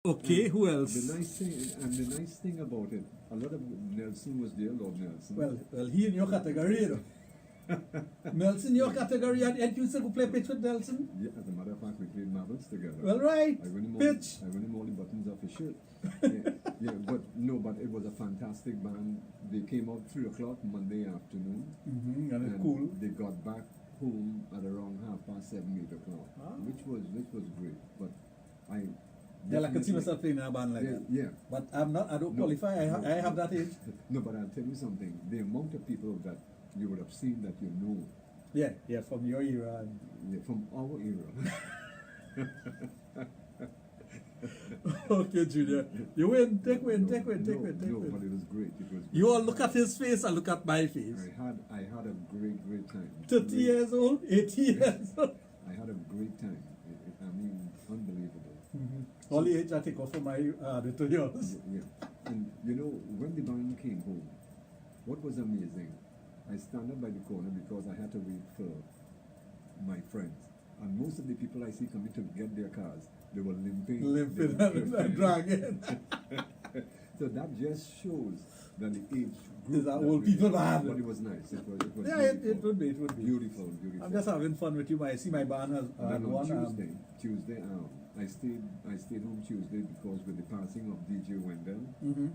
Okay, who else? The nice thing about it, a lot of Nelson was there, Lord Nelson. Well, he in your category, you know. Nelson, your category, and you said to play pitch with Nelson? Yeah, as a matter of fact, we played marbles together. Well, right. I won him all the buttons off his shirt. But it was a fantastic band. They came out 3 o'clock Monday afternoon. And it's cool. They got back home at around 7:30, 8 o'clock, which was great. But I could see myself playing in a band like that. Yeah. But I don't qualify. I have that age. No, but I'll tell you something. The amount of people that you would have seen that you know. Yeah, from your era. Yeah, from our era. Okay, Junior. You win. Take win. No, but it was great. You all look at his face and look at my face. I had a great time. 30 years old, 80 years old. I had a great time. Unbelievable. All the age I take off for my to yours. Yeah. And when the band came home, what was amazing, I stand up by the corner because I had to wait for my friends. And most of the people I see coming to get their cars, they were limping and dragging. So that just shows that the age group. These are old people, man. But it was nice. It was it would be. Beautiful. I'm just having fun with you. I see my band has on Tuesday, I stayed home Tuesday because with the passing of DJ Wendell, and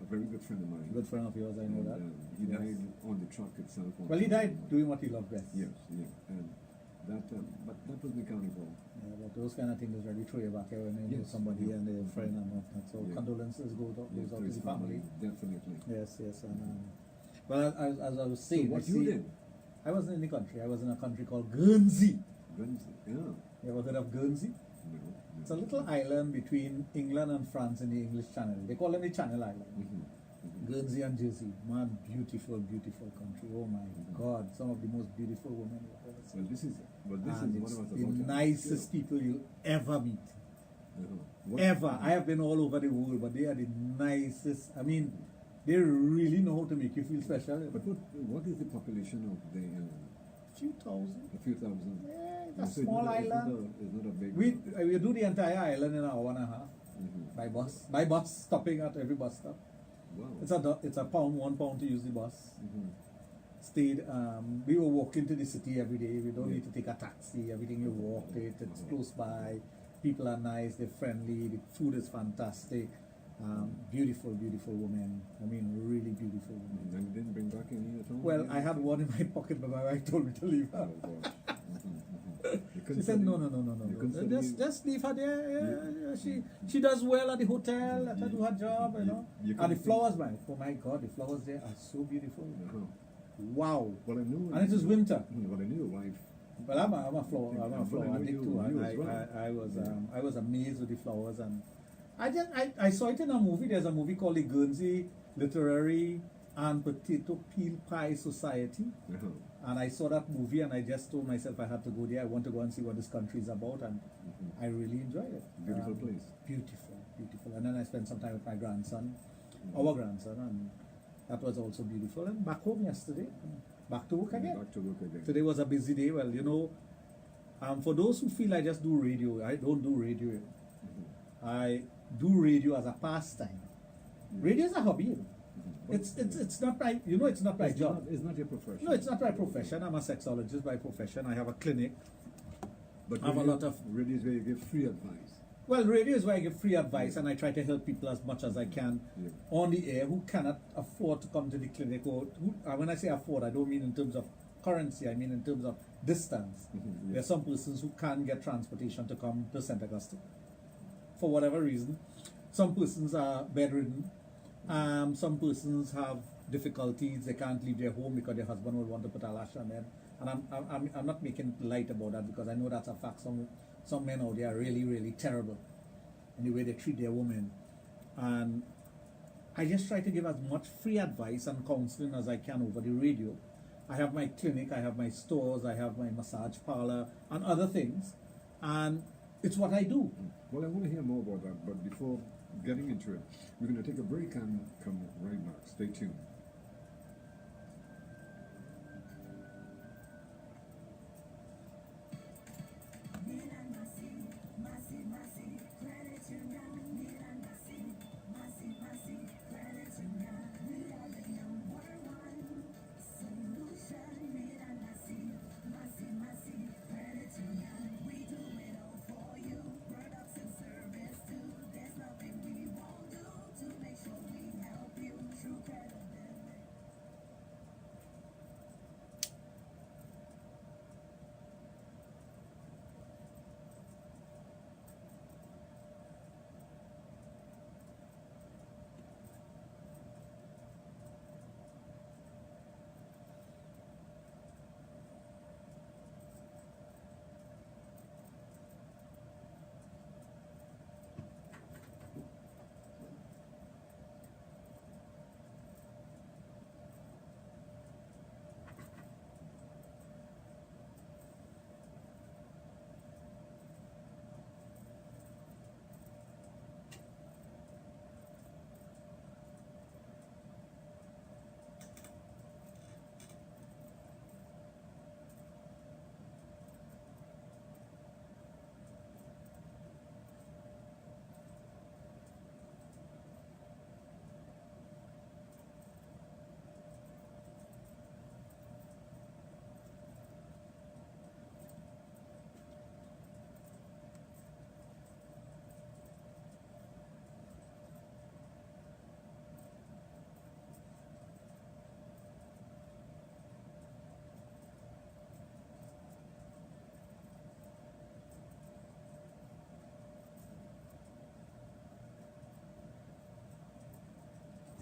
a very good friend of mine. Good friend of yours, I know that. He died on the truck itself. Well, he died doing what he loved best. Yes, and but that was mechanical. Yeah, but those kind of things really throw you back here when you know somebody and their friend and whatnot. So condolences goes out to the family. Definitely. Yes, and well, as I was saying, so what you did? I wasn't in the country. I was in a country called Guernsey. Guernsey, yeah. You ever heard of Guernsey? No. It's a little island between England and France in the English Channel. They call them the Channel Island. Guernsey and Jersey. Man, beautiful country. Oh my God, some of the most beautiful women you've ever seen. Well, this is what I was about the nicest people you'll ever meet. What? Ever. I have been all over the world, but they are the nicest. I mean, they really know how to make you feel special. But what is the population of the? A few thousand. A few thousand. Yeah, it's a small island. It's not a big. We do the entire island in an hour and a half by bus, stopping at every bus stop. Wow. It's a pound, £1 to use the bus. Stayed. We were walking to the city every day. We don't need to take a taxi. Everything you walk it. It's close by. People are nice. They're friendly. The food is fantastic. Beautiful women. I mean, really beautiful women. And you didn't bring back any at all? Well, I had one in my pocket, but my wife told me to leave her. Oh, gosh. She said, no. Just leave her there. She does well at the hotel. Let her do her job, And the flowers, oh my God, the flowers there are so beautiful. Wow. Well, I knew. And it is winter. Well, I knew your wife. But I'm a flower addict too. I was amazed with the flowers, and I saw it in a movie. There's a movie called the Guernsey Literary and Potato Peel Pie Society. And I saw that movie and I just told myself I had to go there. I want to go and see what this country is about, and I really enjoyed it. Beautiful place. Beautiful. And then I spent some time with my grandson, our grandson, and that was also beautiful. And back home yesterday, back to work again. Today was a busy day. Well, for those who feel I just do radio, I don't do radio. I do radio as a pastime. Radio is a hobby. It's not my it's not my job. It's not your profession. No, it's not my profession. I'm a sexologist by profession. I have a clinic. But I have a lot of radio is where you give free advice. Well, radio is where I give free advice, and I try to help people as much as I can on the air who cannot afford to come to the clinic. Or when I say afford, I don't mean in terms of currency. I mean in terms of distance. There are some persons who can't get transportation to come to St. Augustine for whatever reason. Some persons are bedridden. Some persons have difficulties. They can't leave their home because their husband will want to put a lash on them. And I'm not making light about that, because I know that's a fact. Some men out there are really, really terrible in the way they treat their women. And I just try to give as much free advice and counseling as I can over the radio. I have my clinic, I have my stores, I have my massage parlor and other things. And it's what I do. Well, I want to hear more about that, but before getting into it, we're going to take a break and come right back. Stay tuned.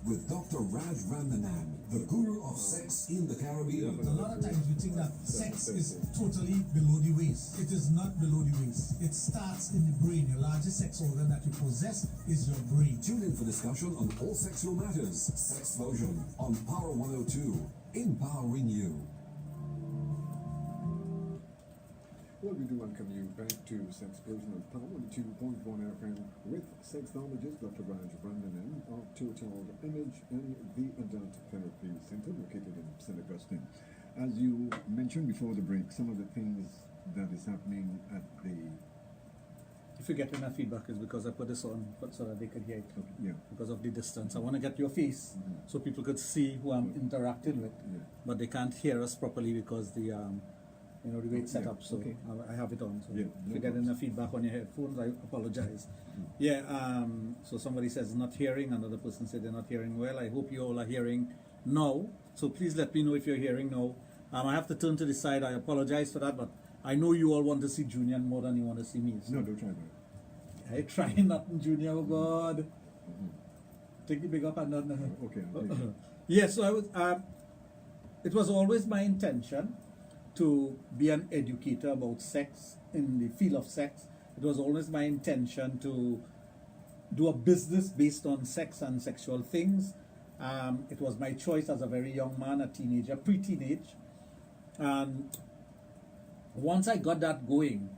with Dr. Raj Randanan, the guru of sex in the Caribbean. A lot of times we think that sex is totally below the waist. It is not below the waist. It starts in the brain. Your largest sex organ that you possess is your brain. Tune in for discussion on all sexual matters. Sexplosion on Power 102, empowering you. Well, we do welcome you back to Sexplosion on Power 2.1 FM with Sexologist Dr. Raj Randanan of Total Image and the Adult Therapy Center located in St. Augustine. As you mentioned before the break, some of the things that is happening at the... If you get enough feedback, is because I put this on so that they could hear it. Okay, yeah. Because of the distance. I want to get your face so people could see who I'm interacting with. Yeah. But they can't hear us properly because the the way it's set Yeah, up. So okay. I have it on. So Yeah, if no you get problems. enough feedback on your headphones, I apologize. Yeah. So somebody says not hearing, another person said they're not hearing well. I hope you all are hearing now. So please let me know if you're hearing now. I have to turn to the side. I apologize for that, but I know you all want to see Junior more than you want to see me. So No, don't try that. I try nothing, Junior. Oh God. Take the big up and down. Okay. Yeah, so I was. It was always my intention to be an educator about sex in the field of sex. It was always my intention to do a business based on sex and sexual things. It was my choice as a very young man, a teenager, pre-teenage. And once I got that going,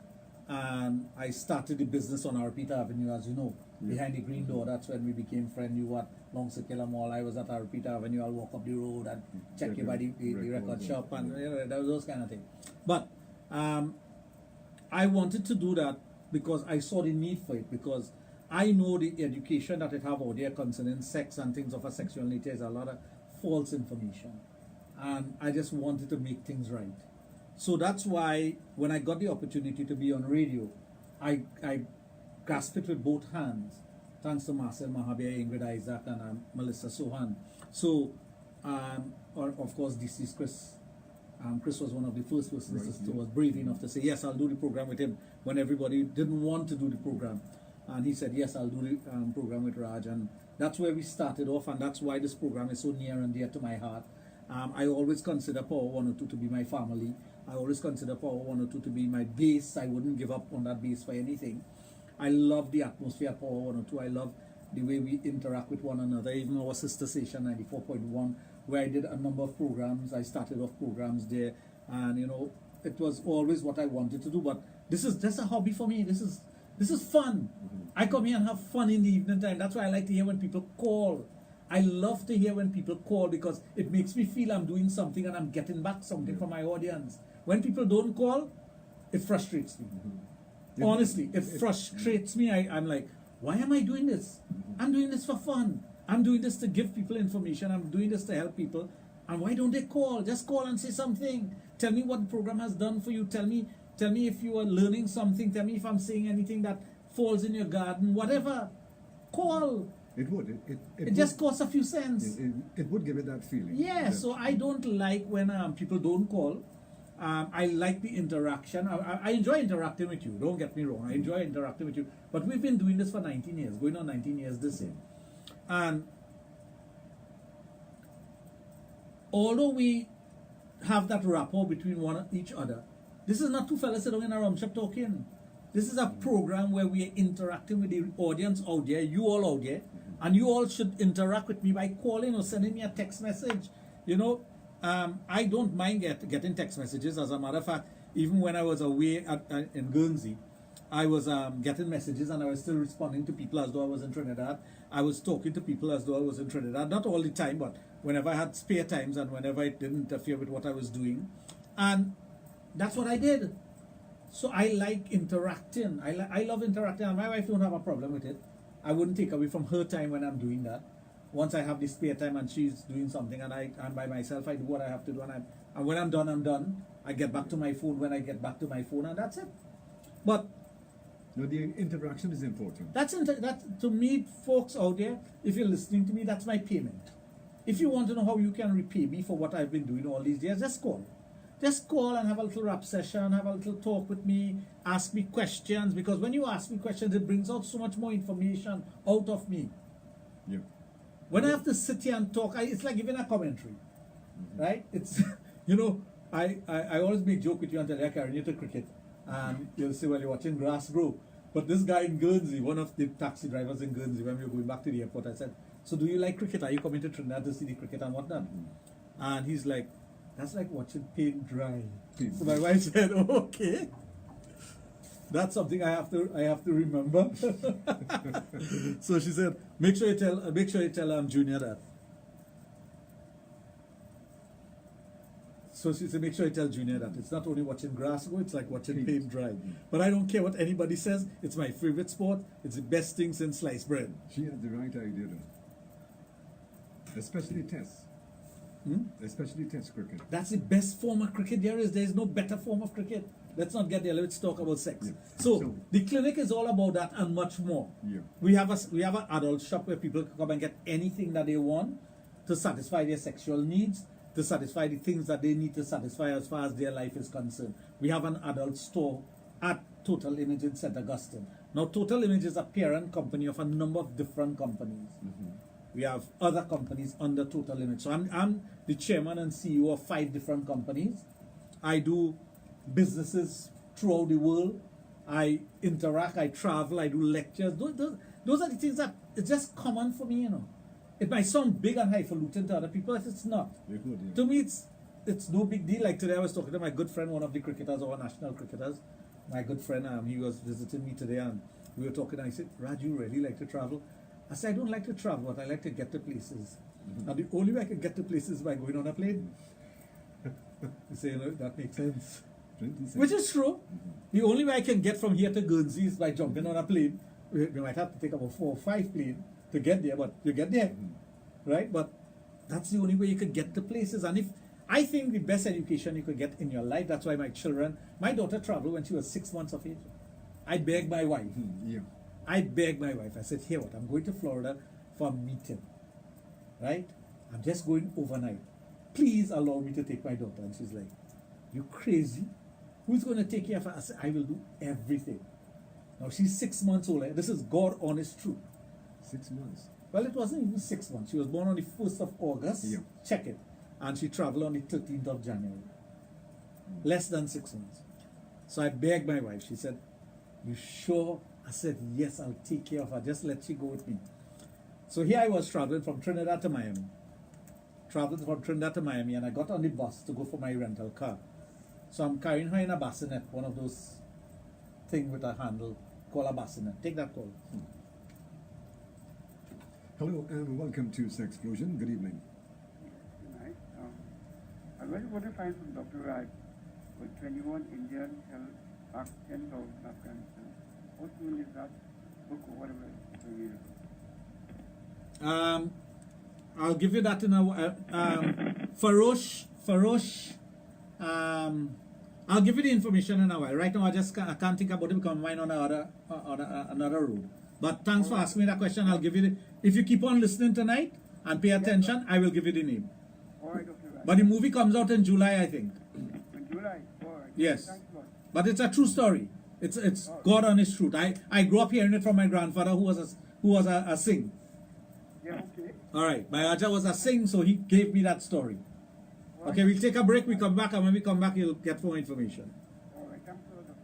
I started the business on Arpita Avenue, as you know, behind the green door. That's when we became friends. You were at Long Circular Mall. I was at Arpita Avenue. I'll walk up the road and check you by the record shop and that was those kind of things. But I wanted to do that because I saw the need for it, because I know the education that it have out there concerning sex and things of a sexual nature is a lot of false information. And I just wanted to make things right. So that's why when I got the opportunity to be on radio, I grasped it with both hands, thanks to Marcel Mahabir, Ingrid Isaac, and Melissa Sohan. So, or of course, DC's Chris. Chris was one of the first persons who was brave enough to say, yes, I'll do the program with him, when everybody didn't want to do the program. And he said, yes, I'll do the program with Raj. And that's where we started off, and that's why this program is so near and dear to my heart. I always consider Power 102 to be my family. I always consider Power 102 to be my base. I wouldn't give up on that base for anything. I love the atmosphere of Power 102. I love the way we interact with one another. Even our sister station 94.1, where I did a number of programs. I started off programs there, and it was always what I wanted to do. But this is just a hobby for me. This is fun. I come here and have fun in the evening time. That's why I like to hear when people call. I love to hear when people call, because it makes me feel I'm doing something and I'm getting back something from my audience. When people don't call, it frustrates me. Honestly, it frustrates me. I'm like, why am I doing this? I'm doing this for fun. I'm doing this to give people information. I'm doing this to help people. And why don't they call? Just call and say something. Tell me what the program has done for you. Tell me if you are learning something. Tell me if I'm saying anything that falls in your garden. Whatever. Call. It would. It just costs a few cents. It would give it that feeling. Yeah, so I don't like when people don't call. I like the interaction. I enjoy interacting with you. Don't get me wrong. I enjoy interacting with you. But we've been doing this for 19 years, going on 19 years this year. And although we have that rapport between each other, this is not two fellas sitting in a rum shop talking. This is a program where we are interacting with the audience out there, you all out there, and you all should interact with me by calling or sending me a text message. I don't mind getting text messages. As a matter of fact, even when I was away in Guernsey, I was getting messages and I was still responding to people as though I was in Trinidad. I was talking to people as though I was in Trinidad. Not all the time, but whenever I had spare times and whenever it didn't interfere with what I was doing. And that's what I did. So I like interacting. I love interacting, and my wife don't have a problem with it. I wouldn't take away from her time when I'm doing that. Once I have the spare time and she's doing something and I'm by myself, I do what I have to do, and when I'm done, I'm done. I get back to my phone when I get back to my phone, and that's it. But no, the interaction is important. That's to me, folks out there, if you're listening to me, that's my payment. If you want to know how you can repay me for what I've been doing all these years, just call. Just call and have a little rap session, have a little talk with me, ask me questions, because when you ask me questions, it brings out so much more information out of me. Yeah. When I have to sit here and talk, it's like giving a commentary, right? It's, you know, I always make joke with you until I carry you to cricket, and you'll say, well, you're watching grass grow. But this guy in Guernsey, one of the taxi drivers in Guernsey, when we were going back to the airport, I said, so do you like cricket? Are you coming to Trinidad to see the cricket and whatnot? And he's like, that's like watching paint dry. So my wife said, oh, okay. That's something I have to remember. So she said, make sure you tell Junior that. So she said, make sure you tell Junior that it's not only watching grass grow, it's like watching paint dry. But I don't care what anybody says. It's my favorite sport. It's the best thing since sliced bread. She had the right idea though. Especially tests. Especially test cricket. That's the best form of cricket there is. There is no better form of cricket. Let's not get there. Let's talk about sex. Yeah. So the clinic is all about that and much more. Yeah. We have an adult shop where people can come and get anything that they want to satisfy their sexual needs, to satisfy the things that they need to satisfy as far as their life is concerned. We have an adult store at Total Image in St. Augustine. Now, Total Image is a parent company of a number of different companies. We have other companies under Total Image. So I'm the chairman and CEO of 5 different companies. I do businesses throughout the world. I interact, I travel, I do lectures. Those are the things that it's just common for me, you know. It might sound big and highfalutin to other people, but it's not. To me, it's no big deal. Like today I was talking to my good friend, one of the cricketers, our national cricketers. My good friend, he was visiting me today and we were talking and I said, Raj, you really like to travel? I said, I don't like to travel, but I like to get to places. And the only way I can get to places is by going on a plane. You say, you know, that makes sense. Which is true. The only way I can get from here to Guernsey is by jumping on a plane. We might have to take about 4 or 5 planes to get there, but you get there. Right? But that's the only way you could get to places. And if I think the best education you could get in your life, that's why my daughter traveled when she was 6 months of age. I begged my wife. I begged my wife. I said, here what, I'm going to Florida for a meeting. Right? I'm just going overnight. Please allow me to take my daughter. And she's like, you crazy? Who's going to take care of her? I said, I will do everything. Now she's 6 months old. This is God honest truth. 6 months. Well, it wasn't even 6 months. She was born on the 1st of August. Yeah. Check it. And she traveled on the 13th of January. Less than 6 months. So I begged my wife. She said, you sure? I said, yes, I'll take care of her. Just let she go with me. So here I was traveling from Trinidad to Miami. And I got on the bus to go for my rental car. So I'm carrying her in a bassinet, one of those things with a handle called a bassinet. Take that call. Hello and welcome to Sexplosion. Good evening. Good night. I really want to find from Dr. Raj with 21 Indian held back 10,000 Afghanistan. What soon is that book or whatever you read? I'll give you that in a Farosh. I'll give you the information in a while. Right now, I can't think about it because mine on another road. But thanks for asking me that question. I'll give you the. If you keep on listening tonight and pay attention, I will give you the name. All right, Dr. Raj. But the movie comes out in July, I think. In July? All right. Yes. Thanks a lot. But it's a true story. It's God honest truth. I grew up hearing it from my grandfather who was a sing. Yeah, okay. All right. My Aja was a sing, so he gave me that story. Okay, we'll take a break. We come back, and when we come back, you'll get more information. All right, thanks a lot, Dr.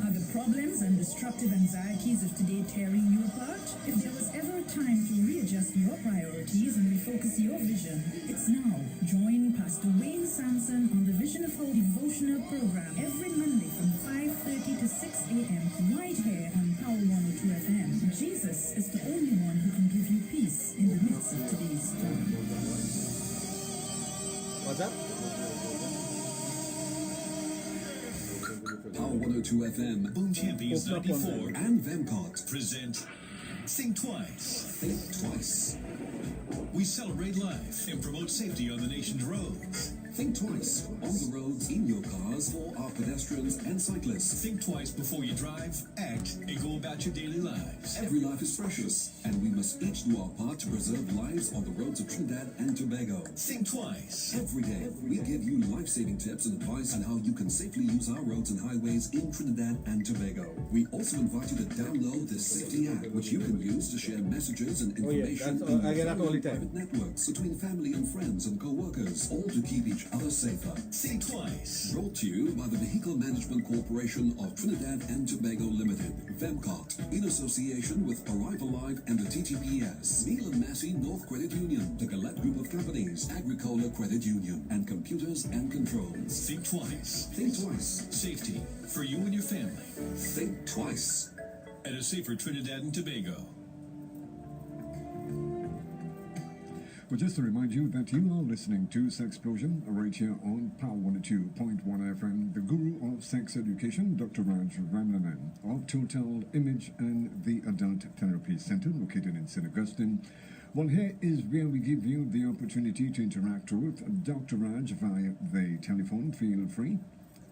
Are the problems and destructive anxieties of today tearing you apart? If there was ever a time to readjust your priorities and refocus your vision, it's now. Join Pastor Wayne Sampson on the Vision of Hope devotional program every Monday from 5:30 to 6 a.m. right here on Power 102 FM. Jesus is the only one who can give you peace in the midst of today's storm. What's up? Power 102 FM, Boom Champions Open up 94 and Vemcott. present Think Twice. Think twice. We celebrate life and promote safety on the nation's roads. Think twice on the roads, in your cars, for our pedestrians and cyclists. Think twice before you drive, act, and go about your daily lives. Every life is precious, and we must each do our part to preserve lives on the roads of Trinidad and Tobago. Think twice. Every day, we give you life-saving tips and advice on how you can safely use our roads and highways in Trinidad and Tobago. We also invite you to download the Safety app, which you can use to share messages and information I get that all the time. private networks between family and friends and co-workers, all to keep each other safer. Think twice. Brought to you by the Vehicle Management Corporation of Trinidad and Tobago Limited, VEMCOT, in association with Arrive Alive and the TTPS, Neil and Massey North Credit Union, the Gillette Group of Companies, Agricola Credit Union, and Computers and Controls. Think twice. Think twice. Safety for you and your family. Think twice. And a safer Trinidad and Tobago. Well, just to remind you that you are listening to Sexplosion right here on Power 102.1 FM, the guru of sex education, Dr. Raj Ramlanan of Total Image and the Adult Therapy Center located in St. Augustine. Well, here is where we give you the opportunity to interact with Dr. Raj via the telephone. Feel free.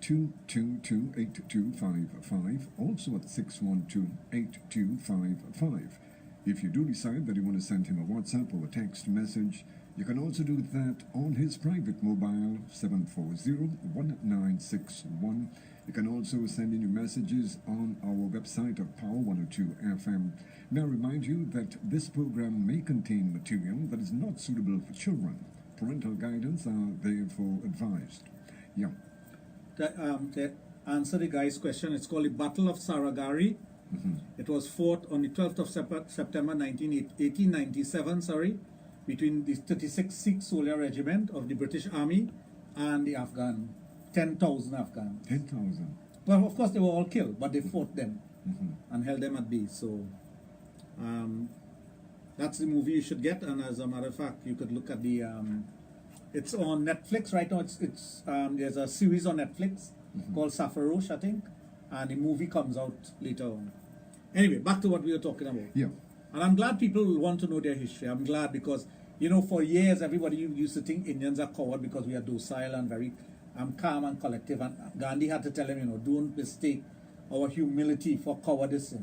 222-8255, also at 612-8255. If you do decide that you want to send him a WhatsApp or a text message, you can also do that on his private mobile, 740-1961. You can also send in your messages on our website of Power 102 FM. May I remind you that this program may contain material that is not suitable for children. Parental guidance are therefore advised. Yeah. To answer the guy's question, it's called the Battle of Saragari. It was fought on the 12th of September 1897, between the 36th Sikh Soldier Regiment of the British Army and the Afghan, 10,000 Afghans. 10,000. Well, of course, they were all killed, but they fought them and held them at bay. So that's the movie you should get. And as a matter of fact, you could look at the. It's on Netflix right now. It's there's a series on Netflix called Safarosh, I think, and the movie comes out later on. Anyway, back to what we were talking about. Yeah. And I'm glad people want to know their history. I'm glad because, you know, for years everybody used to think Indians are coward because we are docile and very calm and collective. And Gandhi had to tell them, you know, don't mistake our humility for cowardice.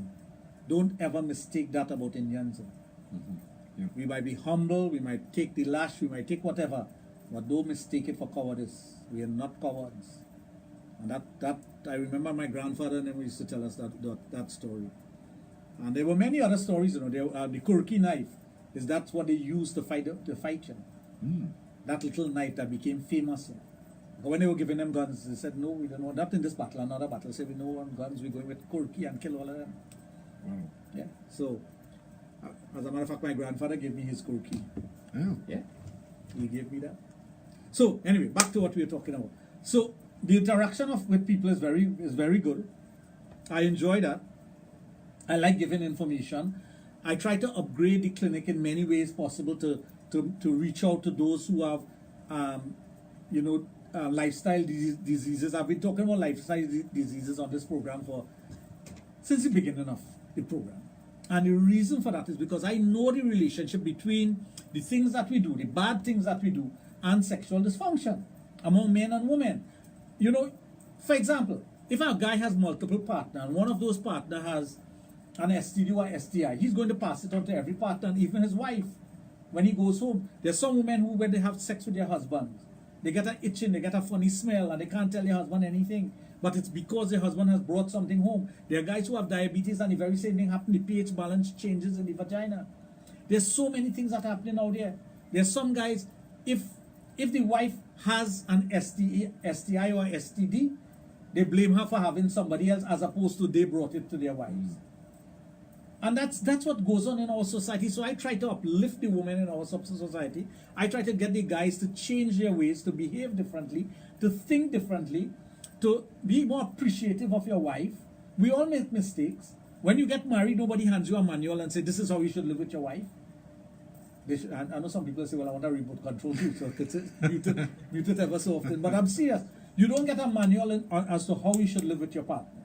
Don't ever mistake that about Indians. Yeah. We might be humble, we might take the lash, we might take whatever, but don't mistake it for cowardice. We are not cowards. And that I remember my grandfather never used to tell us that story. And there were many other stories, you know. The Kurki knife that's what they used to fight you. That little knife that became famous. You know. When they were giving them guns, they said, no, we don't want that in this battle, another battle. They said, we don't want guns, we're going with Kurki and kill all of them. Wow. Yeah. So, as a matter of fact, my grandfather gave me his Kurki. Oh. Yeah. He gave me that. So, anyway, back to what we were talking about. So, the interaction with people is very good. I enjoy that. I like giving information. I try to upgrade the clinic in many ways possible to reach out to those who have, lifestyle diseases. I've been talking about lifestyle diseases on this program since the beginning of the program. And the reason for that is because I know the relationship between the things that we do, the bad things that we do, and sexual dysfunction among men and women. You know, for example, if a guy has multiple partners and one of those partners has an STD or STI, he's going to pass it on to every partner, and even his wife. When he goes home, there's some women who, when they have sex with their husbands, they get an itching, they get a funny smell, and they can't tell their husband anything. But it's because their husband has brought something home. There are guys who have diabetes, and the very same thing happens. The pH balance changes in the vagina. There's so many things that are happening out there. There's some guys, if the wife has an STI or STD, they blame her for having somebody else as opposed to they brought it to their wives. And that's what goes on in our society. So I try to uplift the women in our society. I try to get the guys to change their ways, to behave differently, to think differently, to be more appreciative of your wife. We all make mistakes. When you get married, nobody hands you a manual and say, this is how you should live with your wife. I know some people say, well, I want a remote control too, so it's mute it ever so often. But I'm serious. You don't get a manual as to how you should live with your partner.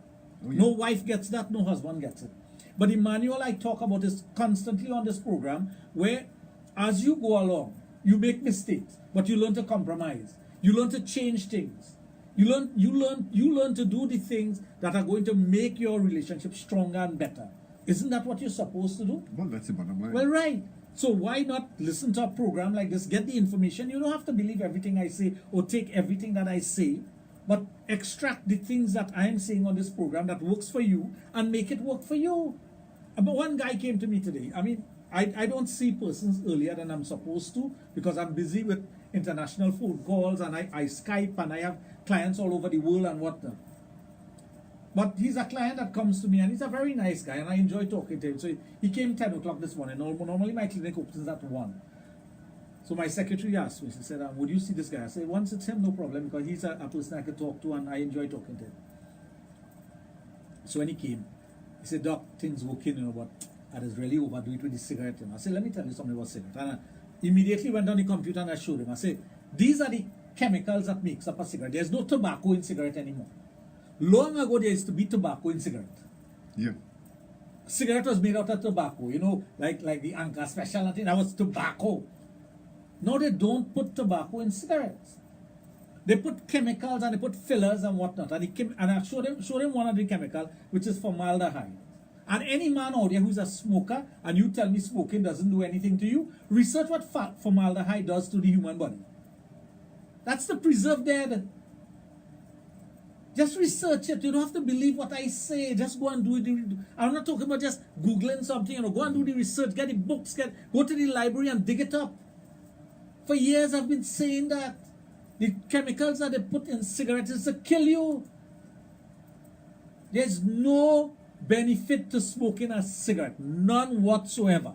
Oh, yeah. No wife gets that, no husband gets it. But the manual I talk about is constantly on this program, where as you go along, you make mistakes, but you learn to compromise. You learn to change things. You learn to do the things that are going to make your relationship stronger and better. Isn't that what you're supposed to do? Well, that's the bottom line. Well, right. So why not listen to a program like this, get the information? You don't have to believe everything I say or take everything that I say, but extract the things that I am saying on this program that works for you and make it work for you. But one guy came to me today. I mean, I don't see persons earlier than I'm supposed to because I'm busy with international phone calls and I Skype and I have clients all over the world and whatnot. But he's a client that comes to me and he's a very nice guy and I enjoy talking to him. So he came 10 o'clock this morning. Normally my clinic opens at 1. So my secretary asked me, she said, would you see this guy? I said, once it's him, no problem, because he's a person I can talk to and I enjoy talking to him. So when he came, he said, Doc, things working, but I just really overdo it with the cigarette. I said, let me tell you something about cigarette. And I immediately went on the computer and I showed him. I said, these are the chemicals that makes up a cigarette. There's no tobacco in cigarette anymore. Long ago, there used to be tobacco in cigarette. Yeah. Cigarette was made out of tobacco, like the Anchor Special, that was tobacco. Now they don't put tobacco in cigarettes. They put chemicals and they put fillers and whatnot. And I showed him one of the chemicals, which is formaldehyde. And any man out there who's a smoker, and you tell me smoking doesn't do anything to you, research what formaldehyde does to the human body. That's the preserve dead. Just research it. You don't have to believe what I say. Just go and do it. I'm not talking about just Googling something. Go and do the research. Get the books. Go to the library and dig it up. For years I've been saying that. The chemicals that they put in cigarettes is to kill you. There's no benefit to smoking a cigarette. None whatsoever.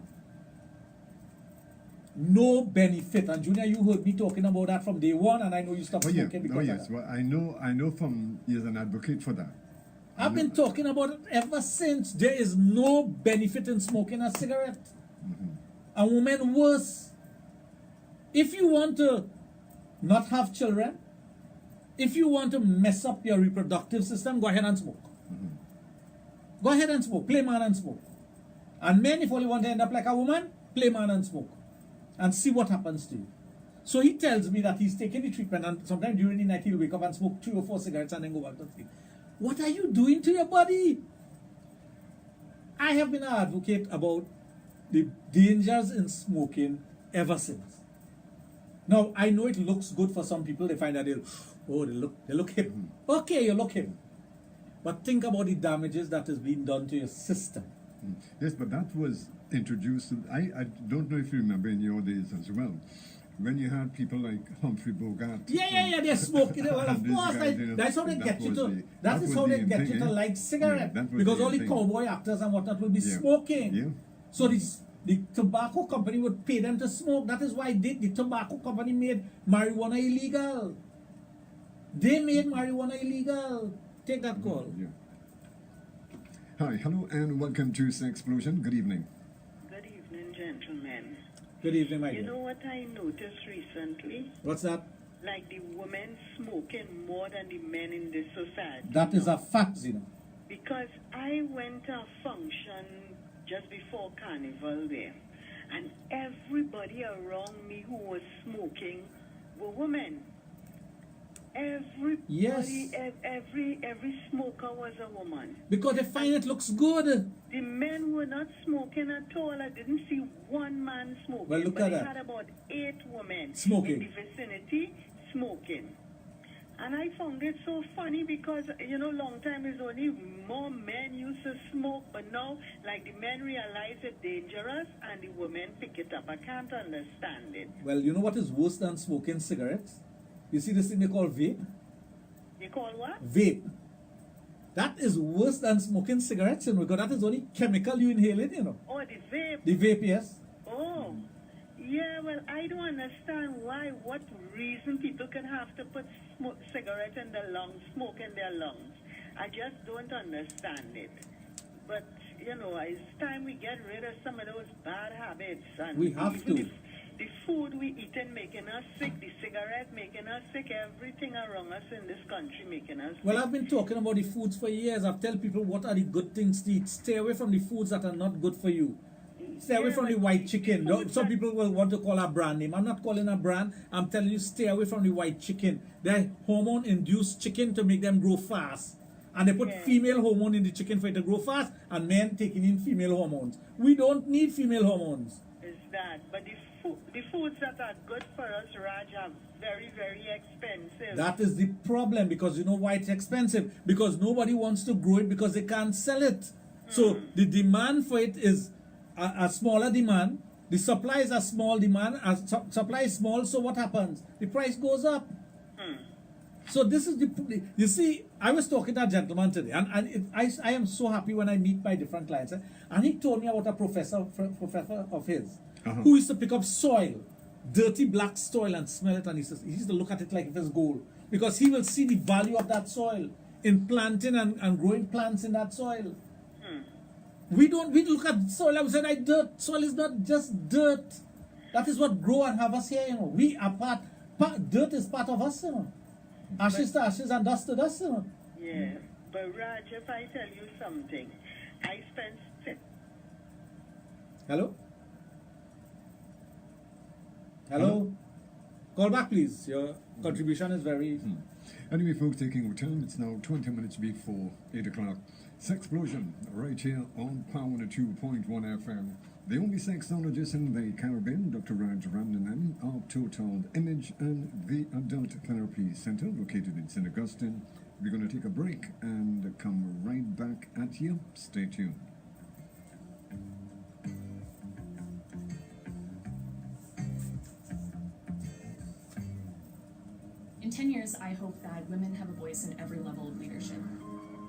No benefit. And Junior, you heard me talking about that from day one, and I know you stopped smoking because yes. of that. Well, I know from you're an advocate for that. I've been talking about it ever since. There is no benefit in smoking a cigarette. A woman worse. If you want to not have children, if you want to mess up your reproductive system, go ahead and smoke. Go ahead and smoke. Play man and smoke. And men, if only want to end up like a woman, play man and smoke. And see what happens to you. So he tells me that he's taking the treatment and sometime during the night he'll wake up and smoke 3 or 4 cigarettes and then go back to sleep. What are you doing to your body? I have been an advocate about the dangers in smoking ever since. Now, I know it looks good for some people. They find that they look hip. Okay, you look hip. But think about the damages that is being done to your system. Yes, but that was introduced. I don't know if you remember in your days as well, when you had people like Humphrey Bogart. Yeah, they're smoking. Well, of course, that's how they get you to. That is how they get you to like cigarette, because all the cowboy actors and whatnot will be smoking. Yeah. So the tobacco company would pay them to smoke. That is why the tobacco company made marijuana illegal. They made marijuana illegal. Take that call. Yeah. Hi, hello, and welcome to Sexplosion. Good evening. Good evening, gentlemen. Good evening, my dear. You know what I noticed recently? What's that? Like the women smoking more than the men in this society. That is a fact, Zina. Because I went to a function just before Carnival there, and everybody around me who was smoking were women. Everybody, yes. every smoker was a woman. Because they find it looks good. The men were not smoking at all. I didn't see one man smoking. Well, look but at they that. had about 8 women Smoking. in the vicinity smoking. And I found it so funny because, long time is only more men used to smoke, but now, like, the men realize it's dangerous and the women pick it up. I can't understand it. Well, you know what is worse than smoking cigarettes? You see this thing they call vape? You call what? Vape. That is worse than smoking cigarettes, because that is only chemical you inhale it, Oh, the vape. The vape, yes. Oh. Yeah, well, I don't understand what reason people can have to put cigarette in their lungs, smoke in their lungs. I just don't understand it. But, it's time we get rid of some of those bad habits. And we have to. The food we eat and making us sick, the cigarette making us sick, everything around us in this country making us sick. Well, I've been talking about the foods for years. I've told people what are the good things to eat. Stay away from the foods that are not good for you. stay away from the white chicken. Some people will want to call a brand name. I'm not calling a brand. I'm telling you, stay away from the white chicken. They're hormone-induced chicken to make them grow fast. And they put female hormone in the chicken for it to grow fast, and men taking in female hormones. We don't need female hormones. Is that? But the foods that are good for us, Raj, are very, very expensive. That is the problem, because you know why it's expensive? Because nobody wants to grow it because they can't sell it. So the demand for it is a smaller demand. The supply is a small demand. Supply is small, so what happens? The price goes up. So this is you see, I was talking to a gentleman today, and I am so happy when I meet my different clients. And he told me about a professor of his who used to pick up soil, dirty black soil, and smell it, and he says he used to look at it like if it's gold, because he will see the value of that soil in planting and growing plants in that soil. We look at soil and we say that dirt. Soil is not just dirt. That is what grow and have us here, you know. We are dirt is part of us, you know. Ashes to ashes and dust to dust, you know. Yeah, but Raj, if I tell you something, I spent... Hello? Hello? Call back, please. Your contribution is very... Anyway, folks, taking our time, it's now 20 minutes before 8 o'clock. Sexplosion, right here on Power 2.1 FM. The only sexologist in the Caribbean, Dr. Raj of Total Image and the Adult Therapy Center, located in St. Augustine. We're going to take a break and come right back at you. Stay tuned. In 10 years, I hope that women have a voice in every level of leadership.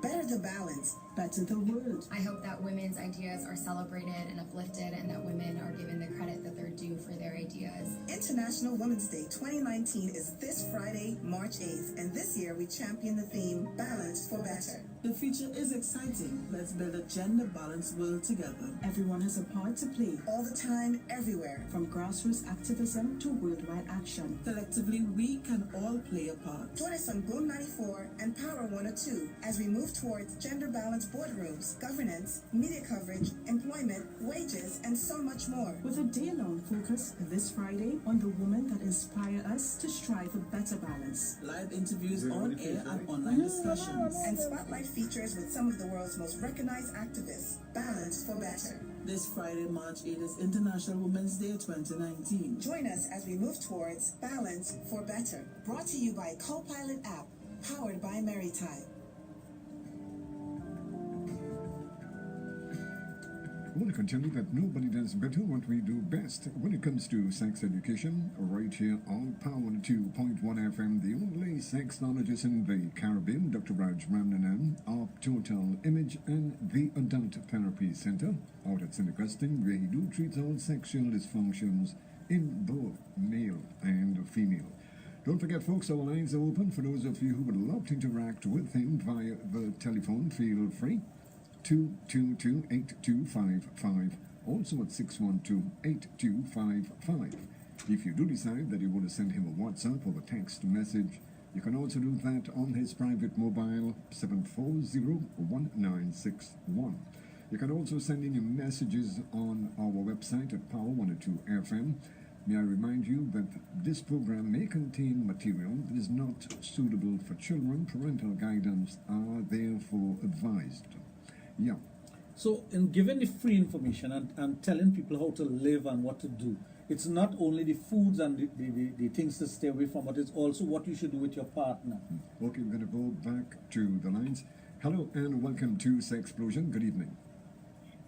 Better the balance, better the world. I hope that women's ideas are celebrated and uplifted, and that women are given the credit that they're due for their ideas. International Women's Day 2019 is this Friday, March 8th, and this year we champion the theme, Balance for Better. The future is exciting. Let's build a gender-balanced world together. Everyone has a part to play. All the time, everywhere. From grassroots activism to worldwide action. Collectively, we can all play a part. Join us on Boom 94 and Power 102 as we move towards gender-balanced boardrooms, governance, media coverage, employment, wages, and so much more. With a day-long focus this Friday on the women that inspire us to strive for better balance. Live interviews on air and online discussions. And spotlight features with some of the world's most recognized activists. Balance for Better. This Friday, March 8th is International Women's Day 2019. Join us as we move towards Balance for Better. Brought to you by Copilot app, powered by Maritime. I want to continue that nobody does better what we do best when it comes to sex education, right here on Power 2.1 FM, the only sexologist in the Caribbean, Dr. Raj of Total Image and the Adult Therapy Center, out at St. Augustine, where he do treat all sexual dysfunctions in both male and female. Don't forget, folks, our lines are open for those of you who would love to interact with him via the telephone. Feel free. 222-8255, also at 612-8255. If you do decide that you want to send him a WhatsApp or a text message, you can also do that on his private mobile 740-1961. You can also send in your messages on our website at Power 102 FM. May I remind you that this program may contain material that is not suitable for children. Parental guidance are therefore advised. Yeah. So in giving the free information and telling people how to live and what to do, it's not only the foods and the things to stay away from, but it's also what you should do with your partner. Okay, we're going to go back to the lines. Hello and welcome to Sexplosion. Good evening.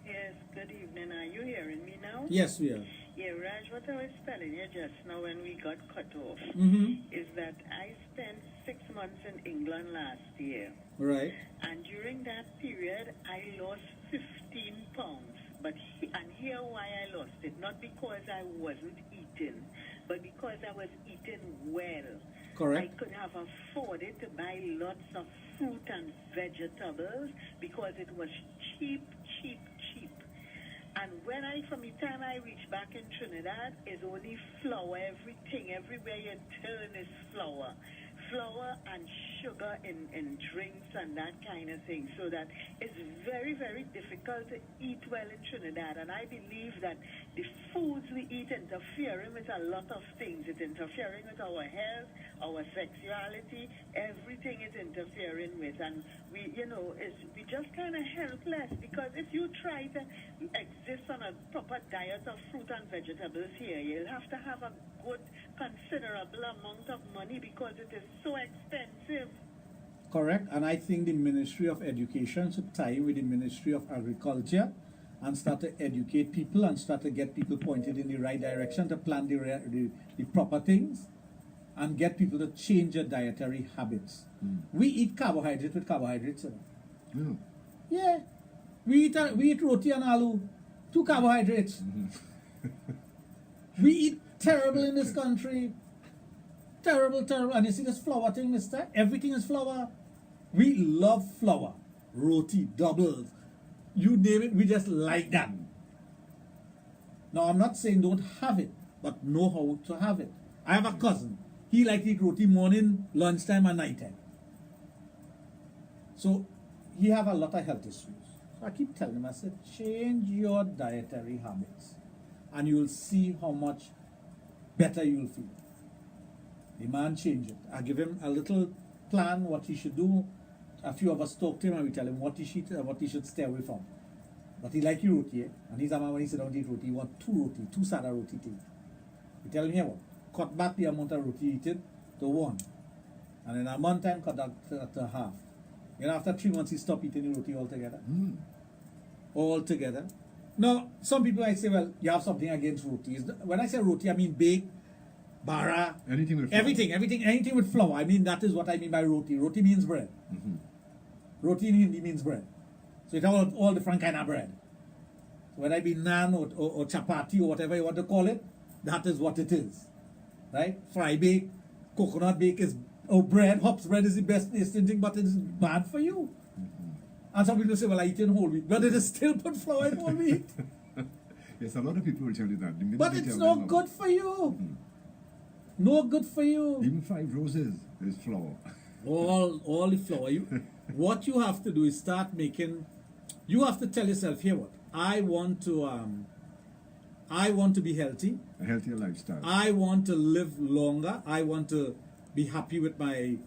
Yes, good evening. Are you hearing me now? Yes, we are. Yeah, Raj, what I was telling you just now when we got cut off is that I spent 6 months in England last year. Right. And during that period, I lost 15 pounds. And here why I lost it, not because I wasn't eating, but because I was eating well. Correct. I could have afforded to buy lots of fruit and vegetables because it was cheap. And from the time I reached back in Trinidad, it's only flour, everything, everywhere you turn is flour. flour and sugar in drinks and that kind of thing, so that it's very, very difficult to eat well in Trinidad. And I believe that the foods we eat interfering with a lot of things. It's interfering with our health, our sexuality, everything is interfering with. And we just kind of helpless, because if you try to exist on a proper diet of fruit and vegetables here, you'll have to have a good, considerable amount of money, because it is so expensive. Correct. And I think the Ministry of Education should tie in with the Ministry of Agriculture and start to educate people and start to get people pointed in the right direction to plan the proper things and get people to change their dietary habits. We eat carbohydrate with carbohydrates. Yeah. We eat roti and aloo, 2 carbohydrates. We eat terrible in this country. Terrible, terrible. And you see this flour thing, mister? Everything is flour. We love flour. Roti, doubles. You name it, we just like that. Now, I'm not saying don't have it, but know how to have it. I have a cousin. He likes to eat roti morning, lunchtime, and nighttime. So, he have a lot of health issues. So I keep telling him, I said, change your dietary habits, and you'll see how much better you'll feel. The man changed it. I give him a little plan, what he should do. A few of us talk to him and we tell him what he should stay away from. But he like roti, and he's a man when he sit down to eat roti, he want 2 roti, 2 sada roti to eat. We tell him here what? Cut back the amount of roti eaten to 1. And in a month time, cut that to half. You know, after 3 months, he stop eating the roti altogether. Altogether. Now, some people might say, well, you have something against roti. When I say roti, I mean baked, bara, anything with flour. Anything with flour. I mean, that is what I mean by roti. Roti means bread. Roti in Hindi means bread. So it has all different kind of bread. So whether it be naan or chapati or whatever you want to call it, that is what it is. Right? Fry bake, coconut bake is bread. Hops bread is the best tasting thing, but it is bad for you. And some people say, well, I eat in whole wheat, but it is still put flour in whole wheat. Yes, a lot of people will tell you that. But it's no good for you. No good for you. Even 5 roses is flour. All the flour. What you have to do is start making. You have to tell yourself, here what I want to be healthy. A healthier lifestyle. I want to live longer. I want to be happy with my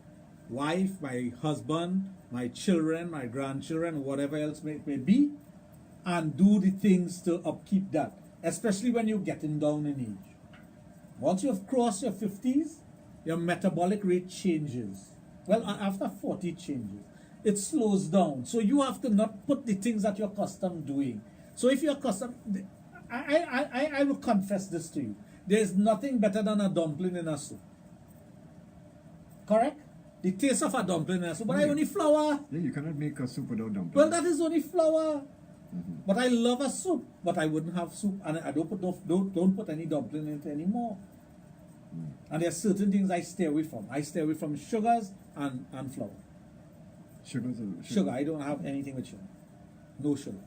wife, my husband, my children, my grandchildren, whatever else may be, and do the things to upkeep that. Especially when you're getting down in age. Once you have crossed your 50s, your metabolic rate changes. Well, after 40 it changes. It slows down. So you have to not put the things that you're accustomed doing. So if you're accustomed, I will confess this to you. There's nothing better than a dumpling in a soup. Correct? The taste of a dumpling in a soup. But I only flour. Yeah, you cannot make a soup without dumpling. Well, that is only flour. But I love a soup. But I wouldn't have soup. And I don't put any dumpling in it anymore. And there are certain things I stay away from. I stay away from sugars and flour. Sugar. I don't have anything with sugar. No sugar.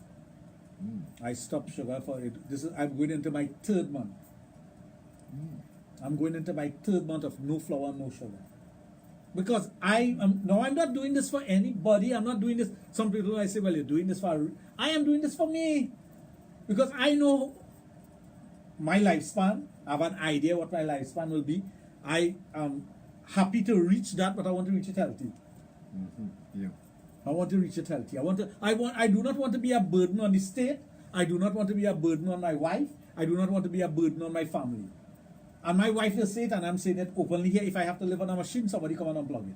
I stopped sugar for it. I'm going into my 3rd month. I'm going into my 3rd month of no flour, no sugar. Because I'm not doing this for anybody. I'm not doing this. Some people might say, well, you're doing this for... I am doing this for me. Because I know my lifespan. I have an idea what my lifespan will be. I am happy to reach that, but I want to reach it healthy. Yeah. I want to reach it healthy. I do not want to be a burden on the state. I do not want to be a burden on my wife. I do not want to be a burden on my family. And my wife will say it, and I'm saying it openly here. If I have to live on a machine, somebody come and unplug it.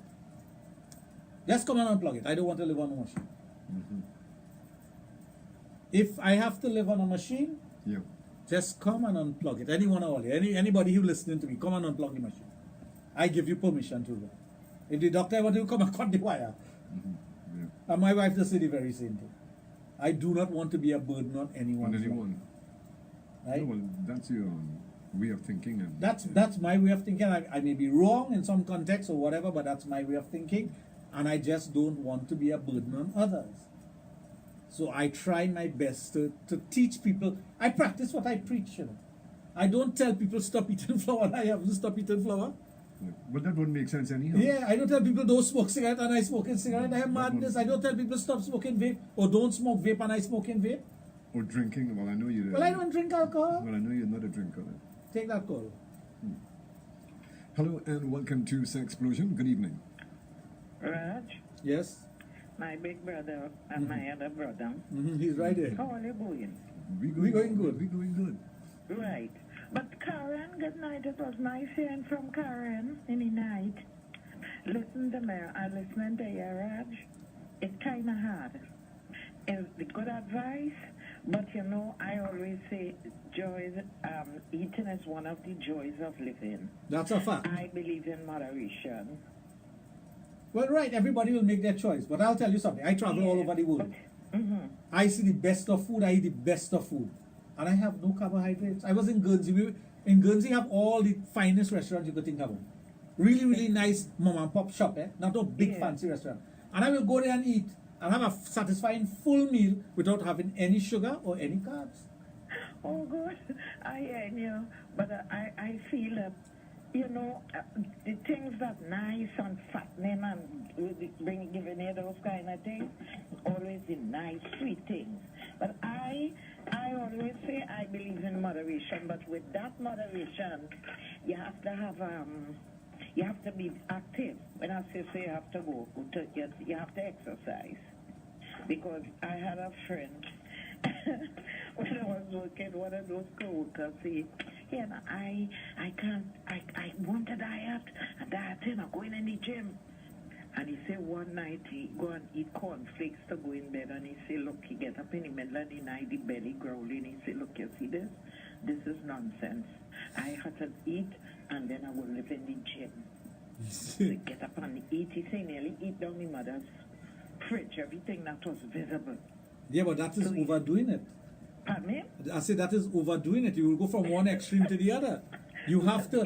Just come and unplug it. I don't want to live on a machine. If I have to live on a machine, just come and unplug it. Anyone or all, anybody who listening to me, come and unplug the machine. I give you permission to do that. If the doctor wants to come and cut the wire, and my wife does say the very same thing. I do not want to be a burden on anyone. Right? No, well, that's your way of thinking. And that's my way of thinking. I may be wrong in some context or whatever, but that's my way of thinking. And I just don't want to be a burden on others. So I try my best to teach people. I practice what I preach. I don't tell people stop eating flour and I haven't stopped eating flour. But that wouldn't make sense anyhow. Yeah, I don't tell people don't smoke cigarette and I smoke a cigarette. I have madness. I don't tell people stop smoking vape or don't smoke vape and I smoke in vape. Or drinking. Well, I know you. Well, I don't drink alcohol. Well, I know you're not a drinker. Take that call. Hello and welcome to Sexplosion. Good evening. Raj? Yes? My big brother and my other brother. He's right there. How are you going? We're going good. We're going good. Right. But Karen, good night. It was nice hearing from Karen in the night. Listen to me. I listened to you, Raj. It's kind of hard. It's the good advice, but you know, I always say joys, eating is one of the joys of living. That's a fact. I believe in moderation. Well, right, everybody will make their choice. But I'll tell you something. I travel all over the world. I see the best of food. I eat the best of food. And I have no carbohydrates. I was in Guernsey. In Guernsey, you have all the finest restaurants you could think of. Really, really nice mom and pop shop, not a big fancy restaurant. And I will go there and eat and have a satisfying full meal without having any sugar or any carbs. Oh, good. I hear you. But I feel that, you know, the things that nice and fattening and giving you those kind of things, always the nice, sweet things. But I always say I believe in moderation, but with that moderation, you have to have, you have to be active. When I say you have to go, you have to exercise. Because I had a friend, when I was working, one of those co-workers say, yeah, I want a diet, I'm going in the gym. And he said one night he go and eat cornflakes to go in bed, and he said, look, he get up in the middle of the night, the belly growling, he said, look, you see this? This is nonsense. I had to eat, and then I will live in the gym. So get up and eat, he said, nearly eat down my mother's fridge, everything that was visible. Yeah, but that is overdoing it. Pardon me? I say that is overdoing it. You will go from one extreme to the other. You have to,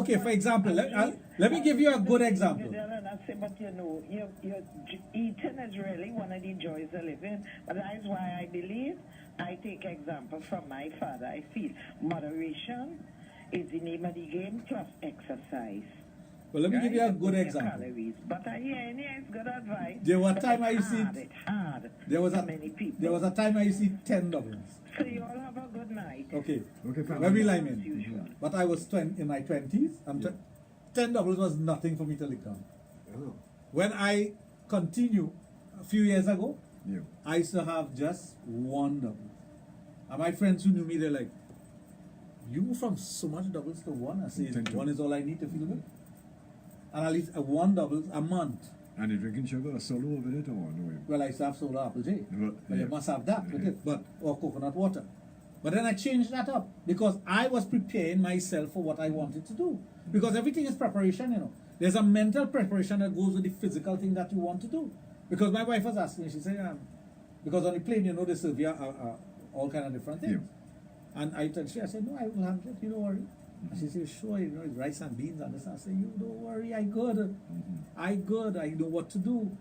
okay, for example, let me give you a good example. But you know, eating is really one of the joys of living. But that is why I believe, I take example from my father. I feel moderation is the name of the game, plus exercise. Well, let me give you a good example. Calories. But I hear it's good advice. There was a time I used to eat hard. There was a time I used to eat 10 doubles. So you all have a good night. Okay. fine. Let me line in. But I was in my 20s, and 10 doubles was nothing for me to lick down. Oh. When I continue, a few years ago, I used to have just one double. And my friends who knew me, they're like, you go from so much doubles to one? I say, one is all I need to feel good. And I'll eat one double a month. And you drinking sugar or solo with it or no? Well, I used to have soda apple J. Well, you must have that with it, or coconut water. But then I changed that up because I was preparing myself for what I wanted to do. Because everything is preparation, you know. There's a mental preparation that goes with the physical thing that you want to do. Because my wife was asking me, she said, because on the plane, you know, they serve you all kind of different things. And I told her, I said, no, I will handle it, you don't worry. And she said, sure, you know, it's rice and beans and this. I said, you don't worry, I good. I know what to do.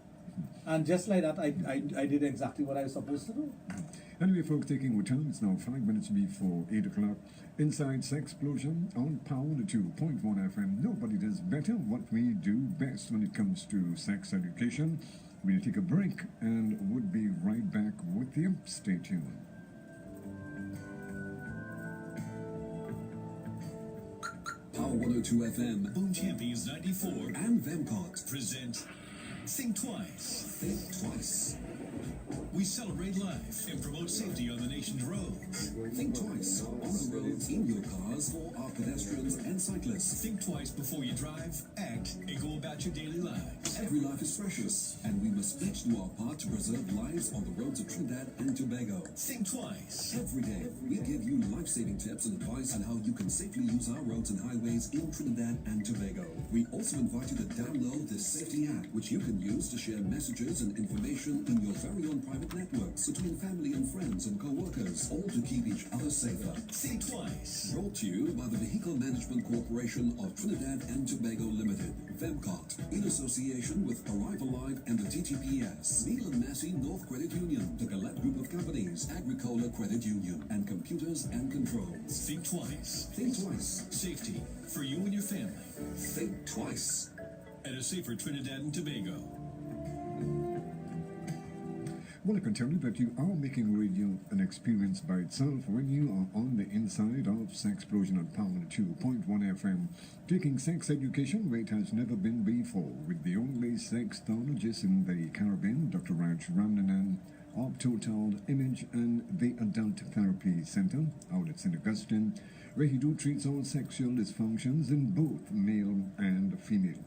And just like that, I did exactly what I was supposed to do. Anyway, folks, taking our time, it's now 5 minutes before 8 o'clock. Inside Sexplosion on Pound 2.1 FM. Nobody does better what we do best when it comes to sex education. We'll take a break and we'll be right back with you. Stay tuned. Power 102 FM, Boom Champions 94, and Vemcott present Think Twice. Think Twice. We celebrate life and promote safety on the nation's roads. Think twice on the roads, in your cars, for our pedestrians and cyclists. Think twice before you drive, act, and go about your daily lives. Every life is precious, and we must each do our part to preserve lives on the roads of Trinidad and Tobago. Think twice. Every day, we give you life-saving tips and advice on how you can safely use our roads and highways in Trinidad and Tobago. We also invite you to download this safety app, which you can use to share messages and information in your very own private networks between family and friends and co-workers, all to keep each other safer. Think twice. Brought to you by the Vehicle Management Corporation of Trinidad and Tobago Limited, Vemcott, in association association with Arrive Alive and the TTPS, Neil and Massey North Credit Union, the Galette Group of Companies, Agricola Credit Union, and Computers and Controls. Think twice. Think twice. Safety for you and your family. Think twice. At a safer Trinidad and Tobago. Well, I can tell you that you are making radio an experience by itself when you are on the inside of Sexplosion on Power 2.1 FM, taking sex education where it has never been before, with the only sexologist in the Caribbean, Dr. Raj of Total Image and the Adult Therapy Center out at St. Augustine, where he treats all sexual dysfunctions in both male and female.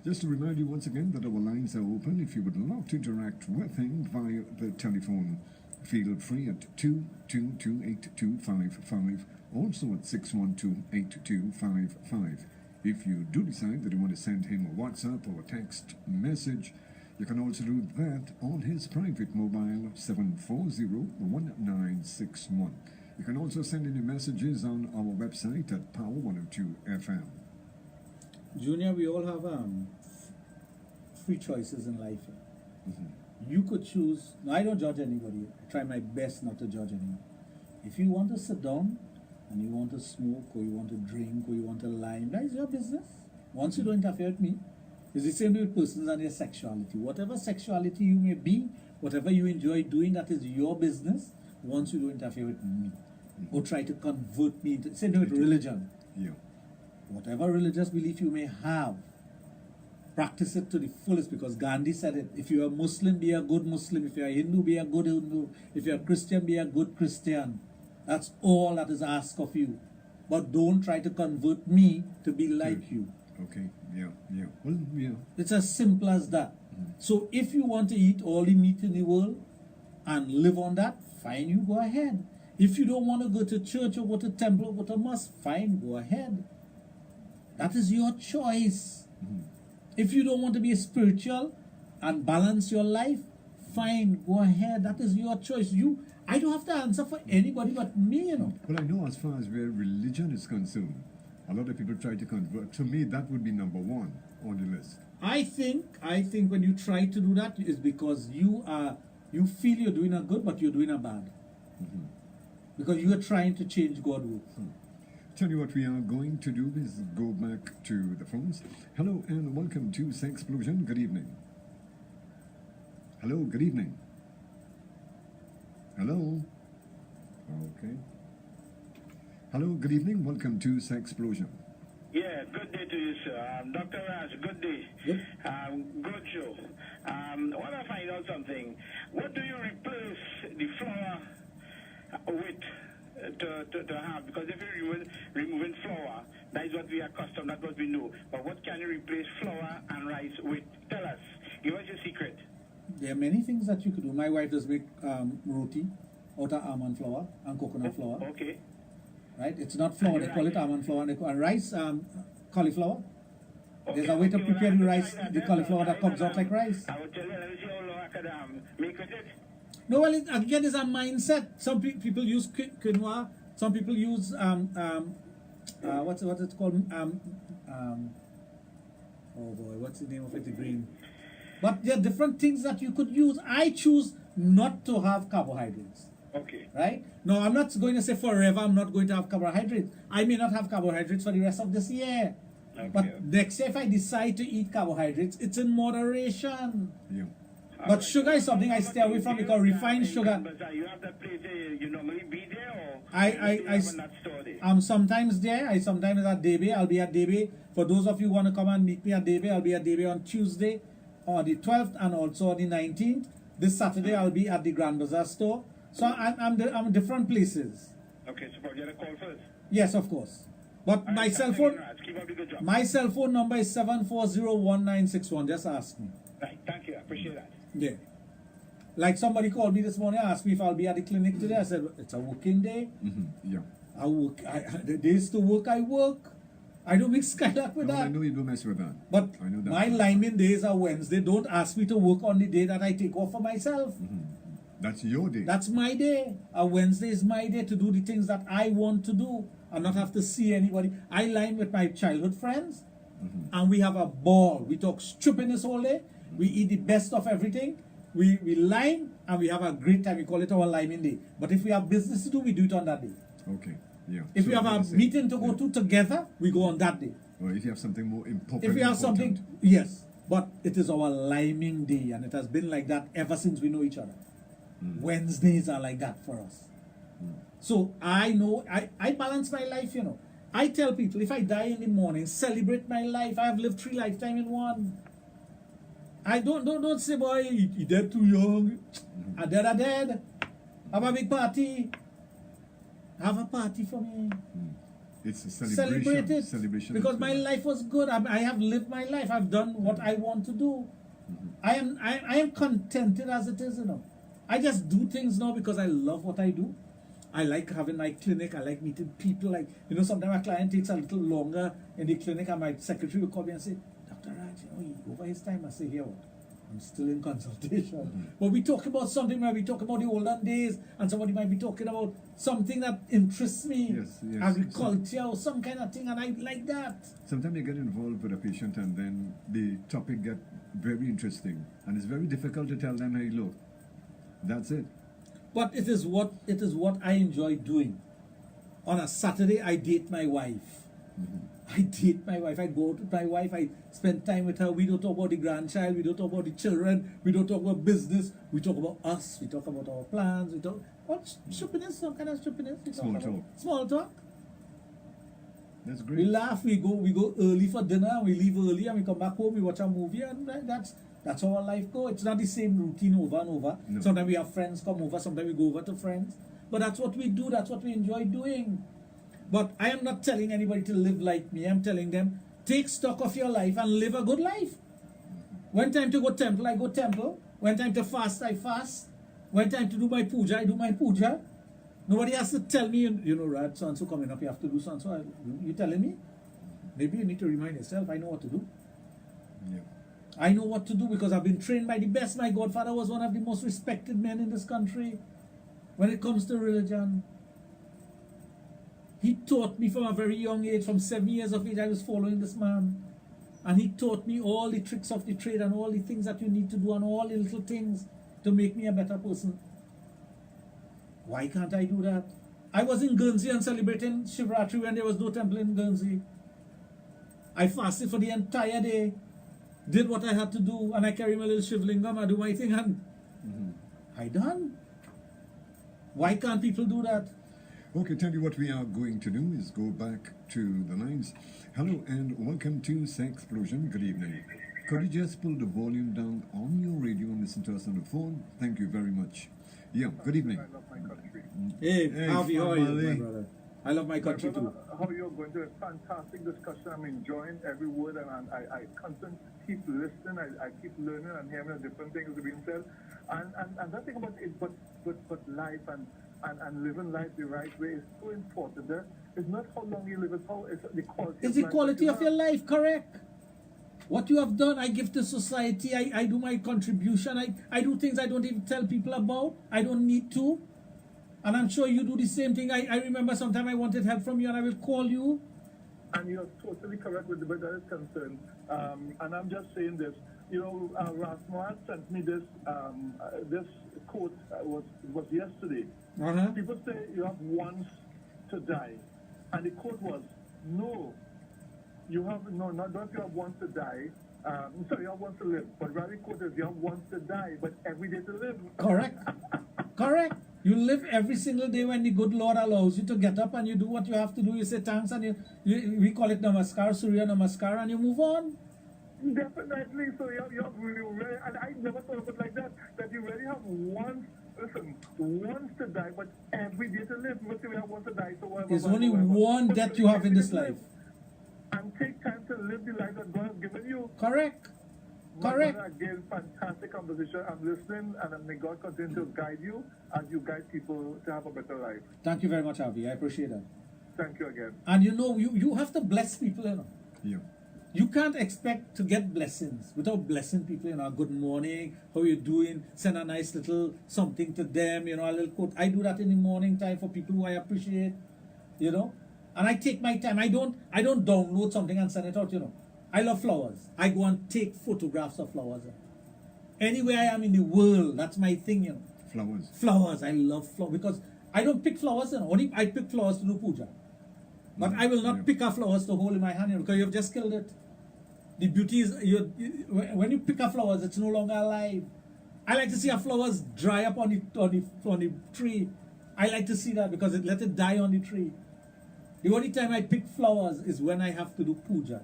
Just to remind you once again that our lines are open. If you would love to interact with him via the telephone, feel free at 222-8255, also at 612-8255. If you do decide that you want to send him a WhatsApp or a text message, you can also do that on his private mobile 740-1961. You can also send in your messages on our website at Power 102 FM. Junior, we all have free choices in life. You could choose. Now, I don't judge anybody. I try my best not to judge anyone. If you want to sit down and you want to smoke or you want to drink or you want to lime, that is your business. Once you don't interfere with me, it's the same way with persons and their sexuality. Whatever sexuality you may be, whatever you enjoy doing, that is your business. Once you don't interfere with me or try to convert me into, same way with religion. Yeah. Whatever religious belief you may have, practice it to the fullest, because Gandhi said it. If you're a Muslim, be a good Muslim. If you're a Hindu, be a good Hindu. If you're a Christian, be a good Christian. That's all that is asked of you. But don't try to convert me to be like you. Okay, yeah. Well, yeah. It's as simple as that. So if you want to eat all the meat in the world and live on that, fine, you go ahead. If you don't want to go to church or go to temple or go to mosque, fine, go ahead. That is your choice. If you don't want to be spiritual and balance your life, fine, go ahead. That is your choice. I don't have to answer for anybody but me, you know. Well, I know as far as where religion is concerned, a lot of people try to convert. To me, that would be number one on the list. I think when you try to do that is because you feel you're doing a good, but you're doing a bad. Because you are trying to change God's will. Tell you what we are going to do is go back to the phones. Hello and welcome to Sexplosion. Good evening. Hello, good evening. Hello. Okay. Hello, good evening. Welcome to Sexplosion. Yeah, good day to you, sir. Dr. Raj, good day. Yep. Good show. I want to find out something. What do you replace the flour with to have? Because if you're removing flour, that is what we are accustomed, that's what we know. But what can you replace flour and rice with? Tell us. Give us your secret. There are many things that you could do. My wife does make roti out of almond flour and coconut flour. Okay. Right? It's not flour, they call it almond flour. And rice, cauliflower. Okay. There's a way to prepare the rice, the cauliflower that comes out like rice. I will tell you, let me see how long I could make with it. No, well, again, it's a mindset. Some people use quinoa. Some people use what's it called? Oh boy, what's the name of it? The green. But there are different things that you could use. I choose not to have carbohydrates. Okay. Right? No, I'm not going to say forever I'm not going to have carbohydrates. I may not have carbohydrates for the rest of this year. Okay. But next year, if I decide to eat carbohydrates, it's in moderation. Yeah. But sugar is something I stay away from because refined sugar. You have that place you normally be there, or I'm sometimes there. I sometimes at Debe. I'll be at Debe. For those of you who want to come and meet me at Debe, I'll be at Debe on Tuesday, on the 12th, and also on the 19th. This Saturday, I'll be at the Grand Bazaar store. So I'm different places. Okay, so I'll get a call first. Yes, of course. But my cell phone number is 740-1961. Just ask me. Right, thank you. I appreciate that. Yeah. Like somebody called me this morning, asked me if I'll be at the clinic today. I said, it's a working day. Yeah. I work. The days to work, I work. I don't mix Skylark with that. I know you don't mess with that. But I know that. my liming days are Wednesday. Don't ask me to work on the day that I take off for myself. That's your day. That's my day. A Wednesday is my day to do the things that I want to do and not have to see anybody. I line with my childhood friends and we have a ball. We talk stupidness all day. We eat the best of everything. We lime and we have a great time. We call it our liming day. But if we have business to do, we do it on that day. Okay, yeah. If So we have a that's it. meeting to go to together, we go on that day. Or if you have something more important. If we have something, yes. But it is our liming day, and it has been like that ever since we know each other. Wednesdays are like that for us. So I know, I balance my life, you know. I tell people, if I die in the morning, celebrate my life. I have lived 3 lifetimes in one. I don't say, boy, you dead too young. I dead, I dead. Have a big party. Have a party for me. It's a celebration. Celebrate it. Celebration Because my life was good. I have lived my life. I've done what I want to do. I am contented as it is, you know. I just do things now because I love what I do. I like having my clinic. I like meeting people. Like, you know, sometimes a client takes a little longer in the clinic and my secretary will call me and say, Dr. Raj, you know, he over his time. I say, here, what? I'm still in consultation. But we talk about something where we talk about the olden days, and somebody might be talking about something that interests me, agriculture or some kind of thing, and I like that. Sometimes you get involved with a patient and then the topic get very interesting, and it's very difficult to tell them, hey, look, that's it. But it is what I enjoy doing. On a Saturday, I date my wife. I date my wife. I go out with my wife. I spend time with her. We don't talk about the grandchild. We don't talk about the children. We don't talk about business. We talk about us. We talk about our plans. We talk about stupidness, some kind of stupidness. Small talk. Small talk. That's great. We laugh. We go early for dinner. We leave early and we come back home. We watch a movie, and that's how our life goes. It's not the same routine over and over. No. Sometimes we have friends come over. Sometimes we go over to friends. But that's what we do. That's what we enjoy doing. But I am not telling anybody to live like me. I'm telling them, take stock of your life and live a good life. When time to go temple, I go temple. When time to fast, I fast. When time to do my puja, I do my puja. Nobody has to tell me, you know, Raj, so-and-so coming up, you have to do so-and-so. You telling me? Maybe you need to remind yourself, I know what to do. Yeah. I know what to do because I've been trained by the best. My godfather was one of the most respected men in this country when it comes to religion. He taught me from a very young age, from 7 years of age, I was following this man. And he taught me all the tricks of the trade and all the things that you need to do and all the little things to make me a better person. Why can't I do that? I was in Guernsey and celebrating Shivratri when there was no temple in Guernsey. I fasted for the entire day, did what I had to do, and I carry my little Shivlingam, I do my thing, and I done. Why can't people do that? Okay, tell you what we are going to do is go back to the lines. Hello and welcome to Sexplosion. Good evening. Could you just pull the volume down on your radio and listen to us on the phone? Thank you very much. Yeah, good evening. I love my country. Hey, Harvey, how are you, my brother? I love my country too. How you're going to a fantastic discussion. I'm enjoying every word, and I constantly keep listening. I keep learning and hearing the different things being said. And that thing about it, but life and living life the right way is so important. It's not how long you live, it's how it's the quality. It's the quality of your life, correct? What you have done, I give to society. I do my contribution. I do things I don't even tell people about. I don't need to. And I'm sure you do the same thing. I remember sometime I wanted help from you and I will call you. And you're totally correct with the way that is concerned. And I'm just saying this. You know, Rasmussen sent me this this quote was yesterday. People say you have once to die. And the quote was, no, you have, no, not that you have once to die. Sorry, you have once to live. But rather the quote is, you have once to die, but every day to live. Correct. Correct. You live every single day when the good Lord allows you to get up and you do what you have to do. You say thanks and we call it Namaskar, Surya Namaskar, and you move on. Definitely. So you have really, and I never thought of it like that, that you really have once to die, but every day to live. But we have once to die, so whatever. There's only one death you have in this life. And take time to live the life that God has given you. Correct. Correct. Again, fantastic conversation. I'm listening, and may God continue to guide you as you guide people to have a better life. Thank you very much, Avi. I appreciate that. Thank you again. And you know, you have to bless people, you know. Yeah. You can't expect to get blessings without blessing people, you know. Good morning, how you doing? Send a nice little something to them, you know, a little quote. I do that in the morning time for people who I appreciate, you know. And I take my time. I don't download something and send it out, you know. I love flowers. I go and take photographs of flowers. Anywhere I am in the world, that's my thing, you know. Flowers. Flowers, I love flowers because I don't pick flowers, you know. Only I pick flowers to do puja. But I will not pick up flowers to hold in my hand, you know, because you've just killed it. The beauty is, when you pick up flowers, it's no longer alive. I like to see our flowers dry up on the tree. I like to see that because let it die on the tree. The only time I pick flowers is when I have to do puja.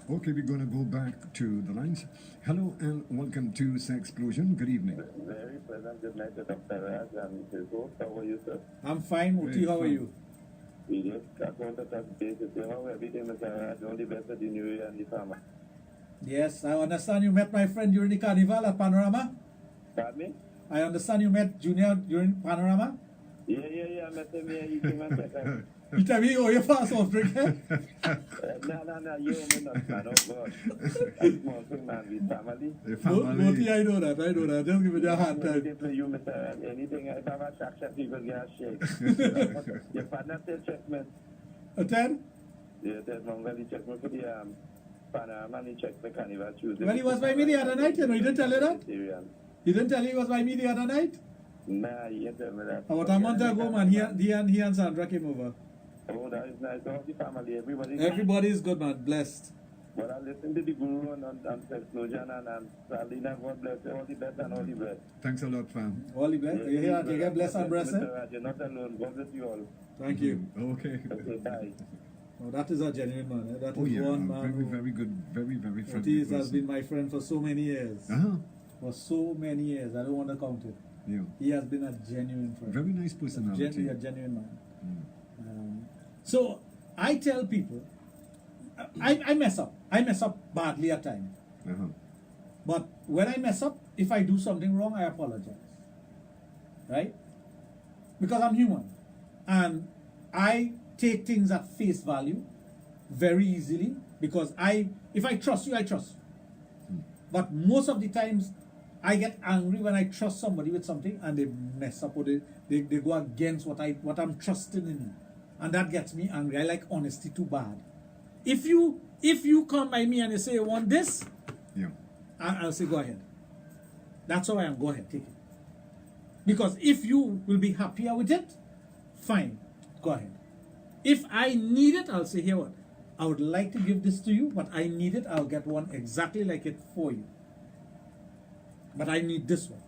Okay, we're going to go back to the lines. Hello and welcome to Sexplosion. Good evening. Very pleasant good night to Dr. Raj and his host. How are you, sir? I'm fine, Muti. How are you? We just want to touch base with you. How everything, Mr. Raj? All the best of the new year and the family. Yes, I understand you met my friend during the carnival at Panorama. Pardon me? I understand you met Junior during Panorama. Yeah, I met him here. He came and checked. You tell me, oh, you're fast off drink, eh? No, you me not, man. Oh, God. That's small thing, man. We family. Moti, I know that. Just give me a hard time. You, Mr. Raj. Anything, I have a shack, people get a shake. Your partner said check me. Attend? Yeah, there's Mongali check me for the Panorama and he checked the carnival Tuesday. Well, he was by me the other night, you know. He didn't tell you that? He didn't tell you he was by me the other night? Nah, he didn't tell me that. About a month ago, man, he and Sandra came over. Oh, that is nice. All the family, everybody is good, man. Blessed. But I listen to the guru on Sexplosion and Salina. God bless you. All the best and all the best. Thanks a lot, fam. All the best. You hear? You get blessed and blessed. You're not alone. God bless you all. Thank you. Okay. Okay, bye. Oh, that is a genuine man. That is one man. Very good. Very friendly. Otis has been my friend for so many years. For so many years. I don't want to count it. Yeah. He has been a genuine friend. Very nice personality. A genuine man. So I tell people, I mess up. I mess up badly at times. But when I mess up, if I do something wrong, I apologize. Right? Because I'm human. And I take things at face value very easily because if I trust you, I trust you. But most of the times, I get angry when I trust somebody with something and they mess up or they go against what I'm trusting in. And that gets me angry. I like honesty too bad. If you come by me and you say you want this, I'll say go ahead. That's how I am. Go ahead, take it. Because if you will be happier with it, fine, go ahead. If I need it, I'll say here what? I would like to give this to you, but I need it. I'll get one exactly like it for you. But I need this one.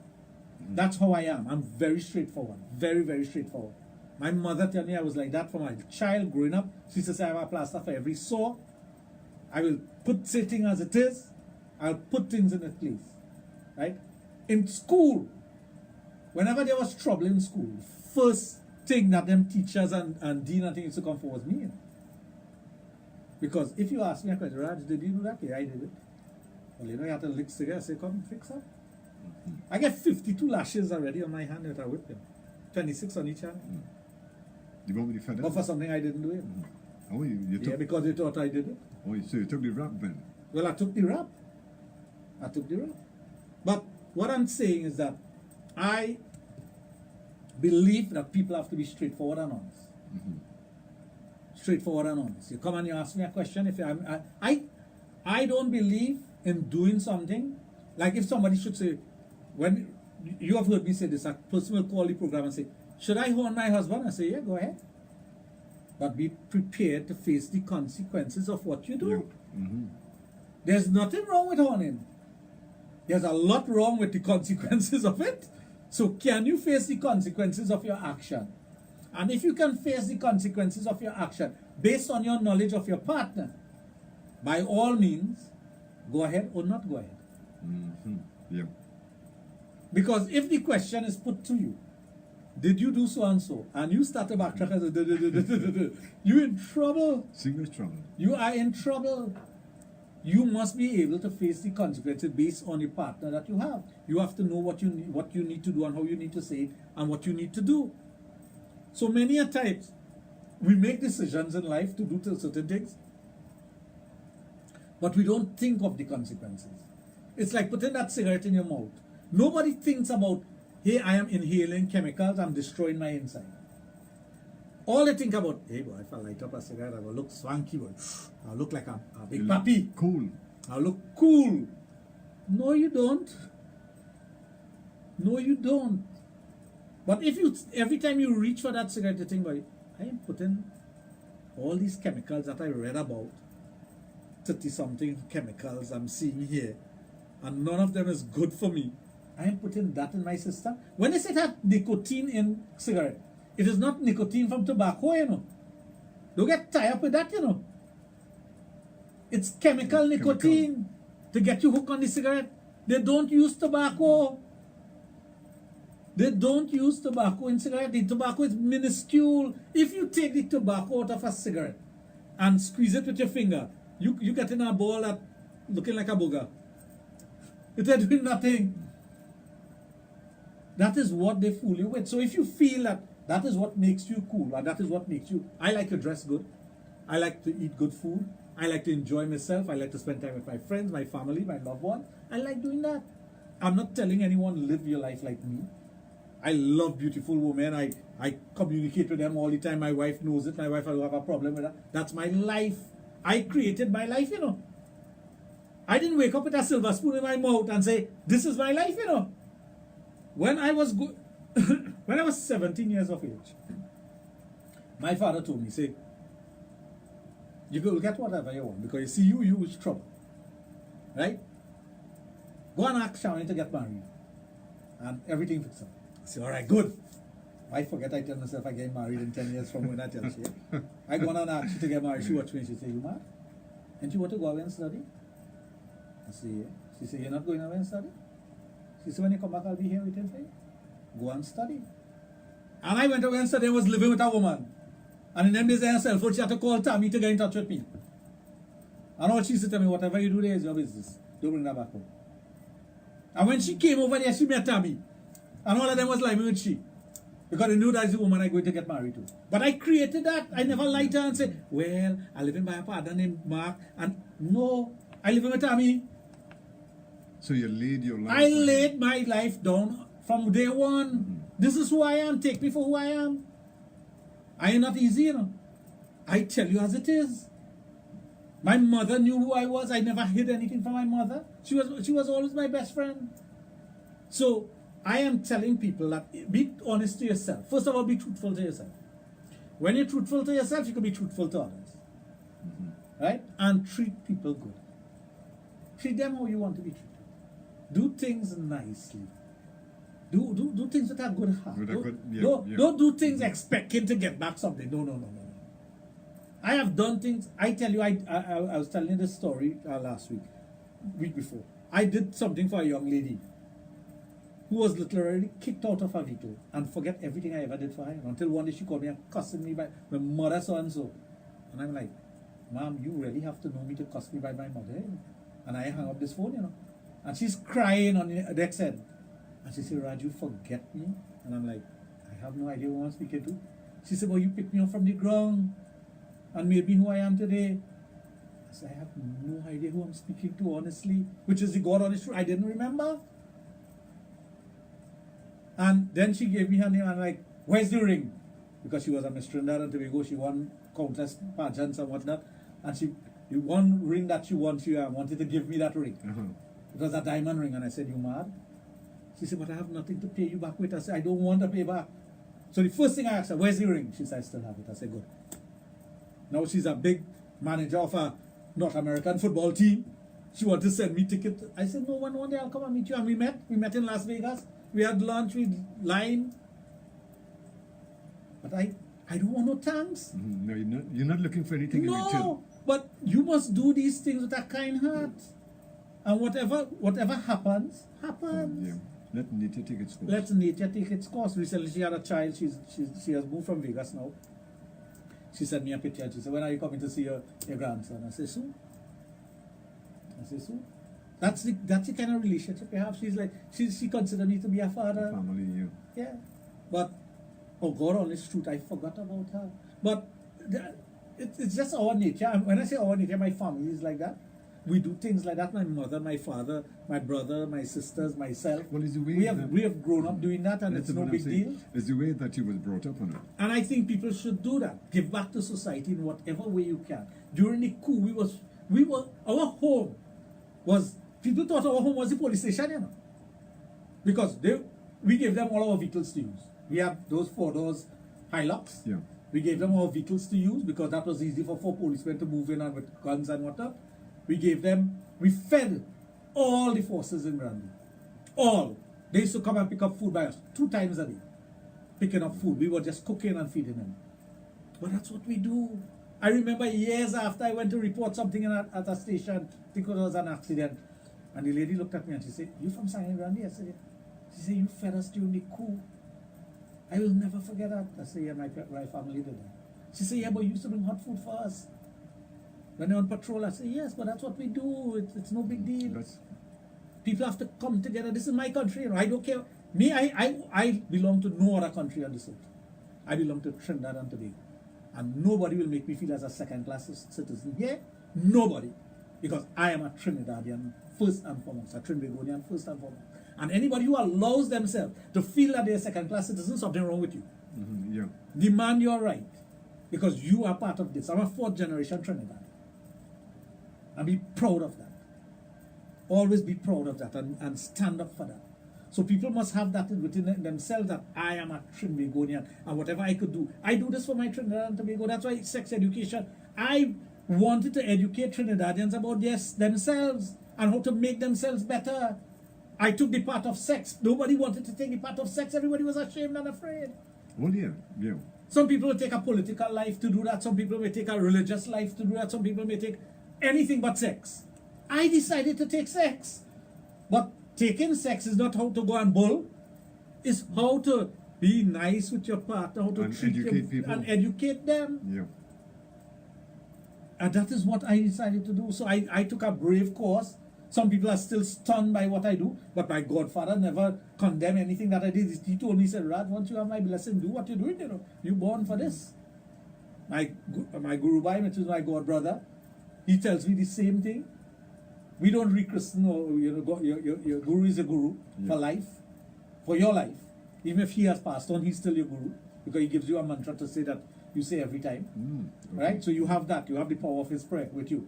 That's how I am. I'm very straightforward. Very, very straightforward. My mother tell me I was like that from my child growing up. She used to say I have a plaster for every sore. I will say things as it is. I'll put things in its place. Right? In school, whenever there was trouble in school, first thing that them teachers and dean and things used to come for was me. Because if you ask me a question, Raj, did you do that? Yeah, I did it. Well, you know, you have to lick cigarette. I say, come fix up. I get 52 lashes already on my hand that I whipped them. 26 on each hand. You want me to fed up? But for something I didn't do it. Oh, you took... Yeah, because they thought I did it. Oh, so you took the rap then? Well, I took the rap. But what I'm saying is that I believe that people have to be straightforward and honest. Straightforward and honest. You come and you ask me a question. I don't believe in doing something. Like if somebody should say, when you have heard me say this, a person will call the program and say, should I horn my husband? I say, yeah, go ahead. But be prepared to face the consequences of what you do. There's nothing wrong with horning. There's a lot wrong with the consequences of it. So can you face the consequences of your action? And if you can face the consequences of your action based on your knowledge of your partner, by all means, go ahead or not go ahead. Because if the question is put to you, did you do so and so, and you start to backtrack and you're in trouble. Serious trouble. You are in trouble. You must be able to face the consequences based on the partner that you have. You have to know what you need to do and how you need to say it and what you need to do. So many a times, we make decisions in life to do certain things, but we don't think of the consequences. It's like putting that cigarette in your mouth. Nobody thinks about, hey, I am inhaling chemicals, I'm destroying my inside. All they think about, hey boy, if I light up a cigarette, I will look swanky, boy. I'll look like a big papi. Cool. I'll look cool. No, you don't. No, you don't. But if you, every time you reach for that cigarette, you think, boy, I am putting all these chemicals that I read about, 30-something chemicals I'm seeing here, and none of them is good for me. I am putting that in my system. When they say that nicotine in cigarette, it is not nicotine from tobacco, you know. Don't get tied up with that, you know. It's chemical nicotine to get you hooked on the cigarette. They don't use tobacco. They don't use tobacco in cigarette. The tobacco is minuscule. If you take the tobacco out of a cigarette and squeeze it with your finger, you get in a ball that looking like a booger. It ain't doing nothing. That is what they fool you with. So if you feel that that is what makes you cool, and that is what makes you, I like to dress good. I like to eat good food. I like to enjoy myself. I like to spend time with my friends, my family, my loved one. I like doing that. I'm not telling anyone live your life like me. I love beautiful women. I communicate with them all the time. My wife knows it. My wife, I don't have a problem with that. That's my life. I created my life, you know. I didn't wake up with a silver spoon in my mouth and say, this is my life, you know. When I was when I was 17 years of age, my father told me, say, you go get whatever you want, because you see you with trouble. Right? Go and ask Shawnee to get married. And everything fixed up. I say, all right, good. I forget I tell myself I get married in 10 years from when I tell she. I go on and ask her to get married. She watch me and she say, you mad? And you want to go away and study? I say, yeah. She say, you're not going away and study? She said, when you come back, I'll be here waiting for you. Go and study. And I went away and studied and was living with a woman. And in them days, I had a cell phone. She had to call Tammy to get in touch with me. And all she said to me, whatever you do there is your business. Don't bring that back home. And when she came over there, she met Tammy. And all of them was like me with she. Because they knew that's the woman I'm going to get married to. But I created that. I never lied to her and said, well, I live in by a partner named Mark. And no, I live in with Tammy. So you laid your life. I laid my life down from day one. Mm-hmm. This is who I am. Take me for who I am. I ain't not easy, you know. I tell you as it is. My mother knew who I was. I never hid anything from my mother. She was always my best friend. So I am telling people that be honest to yourself. First of all, be truthful to yourself. When you're truthful to yourself, you can be truthful to others. Mm-hmm. Right? And treat people good. Treat them how you want to be treated. Do things nicely. Do things with a good heart. Don't do things expecting to get back something. No. I have done things. I tell you, I was telling you this story last week before. I did something for a young lady who was literally kicked out of her vehicle and forget everything I ever did for her. Until one day she called me and cussing me by my mother so and so. And I'm like, Mom, you really have to know me to cuss me by my mother. And I hung up this phone, you know. And she's crying on the deck's head. And she said, Raj, you forget me? And I'm like, I have no idea who I'm speaking to. She said, well, you picked me up from the ground and made me who I am today. I said, I have no idea who I'm speaking to, honestly. Which is the God honest truth. I didn't remember. And then she gave me her name and I'm like, where's the ring? Because she was a Miss Trinidad and Tobago. She won countless pageants and whatnot. And the one ring that she won, she wanted to give me that ring. Uh-huh. It was a diamond ring. And I said, you mad? She said, but I have nothing to pay you back with. I said, I don't want to pay back. So the first thing I asked her, where's the ring? She said, I still have it. I said, good. Now she's a big manager of a North American football team. She wanted to send me tickets. I said, no, one day I'll come and meet you. And we met. We met in Las Vegas. We had lunch, we lined. But I don't want no thanks. Mm-hmm. No, you're not looking for anything in return. No, but you must do these things with a kind heart. And whatever happens. Yeah. Let nature take its course. Let nature take its course. Recently she had a child. She has moved from Vegas now. She sent me a picture and she said, when are you coming to see your grandson? I said, soon. That's the kind of relationship we have. She's like, she considered me to be a father. Family, yeah. But, oh God, honest truth, I forgot about her. But it's just our nature. And when I say our nature, my family is like that. We do things like that. My mother, my father, my brother, my sisters, myself. Well, it's the way we have grown up doing that, and it's no big deal. It's the way that you was brought up on it. And I think people should do that. Give back to society in whatever way you can. During the coup, our home was People thought our home was the police station, you know. Because we gave them all our vehicles to use. We had those 4 doors Hilux. Yeah. We gave them our vehicles to use because that was easy for 4 policemen to move in and with guns and whatnot. We fed all the forces in Granby. All. They used to come and pick up food by us 2 times a day. Picking up food. We were just cooking and feeding them. But that's what we do. I remember years after I went to report something at a station, I think it was an accident, and the lady looked at me and she said, "You from San Randy?" I said, "Yeah." She said, "You fed us during the coup." I will never forget that. I said, "Yeah, my family did that." She said, "Yeah, but you used to bring hot food for us when they're on patrol." I said, "Yes, but that's what we do. It's no big deal. People have to come together. This is my country. You know, I don't care. Me, I belong to no other country on this earth. I belong to Trinidad and Tobago. And nobody will make me feel as a second-class citizen here. Nobody. Because I am a Trinidadian first and foremost, a Trinbagonian first and foremost. And anybody who allows themselves to feel that they're second-class citizens, something wrong with you. Yeah. Demand your right. Because you are part of this. I'm a 4th-generation Trinidadian. And be proud of that. Always be proud of that and stand up for that. So people must have that within themselves, that I am a Trinbagonian, and whatever I could do, I do this for my Trinidad and Tobago. That's why sex education. I wanted to educate Trinidadians about themselves and how to make themselves better. I took the part of sex. Nobody wanted to take the part of sex. Everybody was ashamed and afraid. Well, yeah, yeah. Some people will take a political life to do that. Some people may take a religious life to do that. Some people may take anything but sex. I decided to take sex. But taking sex is not how to go and bull. It's how to be nice with your partner, how to and treat educate people. and educate them. Yeah. And that is what I decided to do. So I took a brave course. Some people are still stunned by what I do, but my godfather never condemned anything that I did. He told me, he said, "Raj, once you have my blessing, do what you're doing, you know. You're born for this." My Guru Bhai, which is my god brother, he tells me the same thing. We don't rechristen, or your guru is a guru for life, for your life. Even if he has passed on, he's still your guru, because he gives you a mantra to say that you say every time. Okay. Right? So you have that. You have the power of his prayer with you.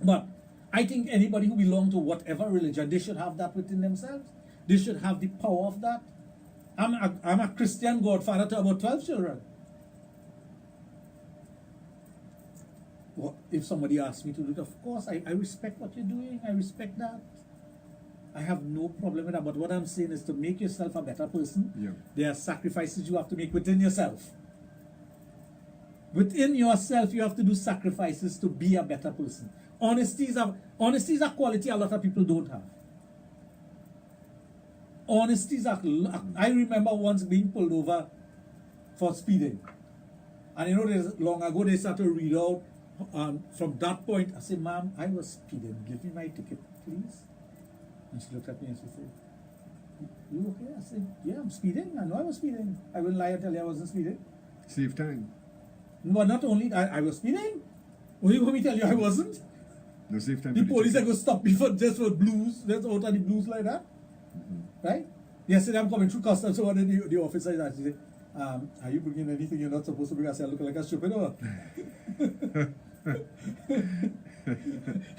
But I think anybody who belongs to whatever religion, they should have that within themselves. They should have the power of that. I'm a Christian godfather to about 12 children. Well, if somebody asks me to do it, of course, I respect what you're doing. I respect that. I have no problem with that. But what I'm saying is, to make yourself a better person, there are sacrifices you have to make within yourself. Within yourself, you have to do sacrifices to be a better person. Honesty is a quality a lot of people don't have. Honesty is I remember once being pulled over for speeding. And you know, long ago they started to read out. From that point, I said, "Ma'am, I was speeding. Give me my ticket, please." And she looked at me and she said, "You okay?" I said, "Yeah, I'm speeding. I know I was speeding. I wouldn't lie and tell you I wasn't speeding." Save time. No, not only I was speeding. What do you want me to tell you I wasn't? No, save time. The police are going to stop me just for blues. Just out of the blues like that. Right? Yesterday I'm coming through customs, so one of the officers actually said, "Are you bringing anything you're not supposed to bring?" I said, "I look like a stupid one."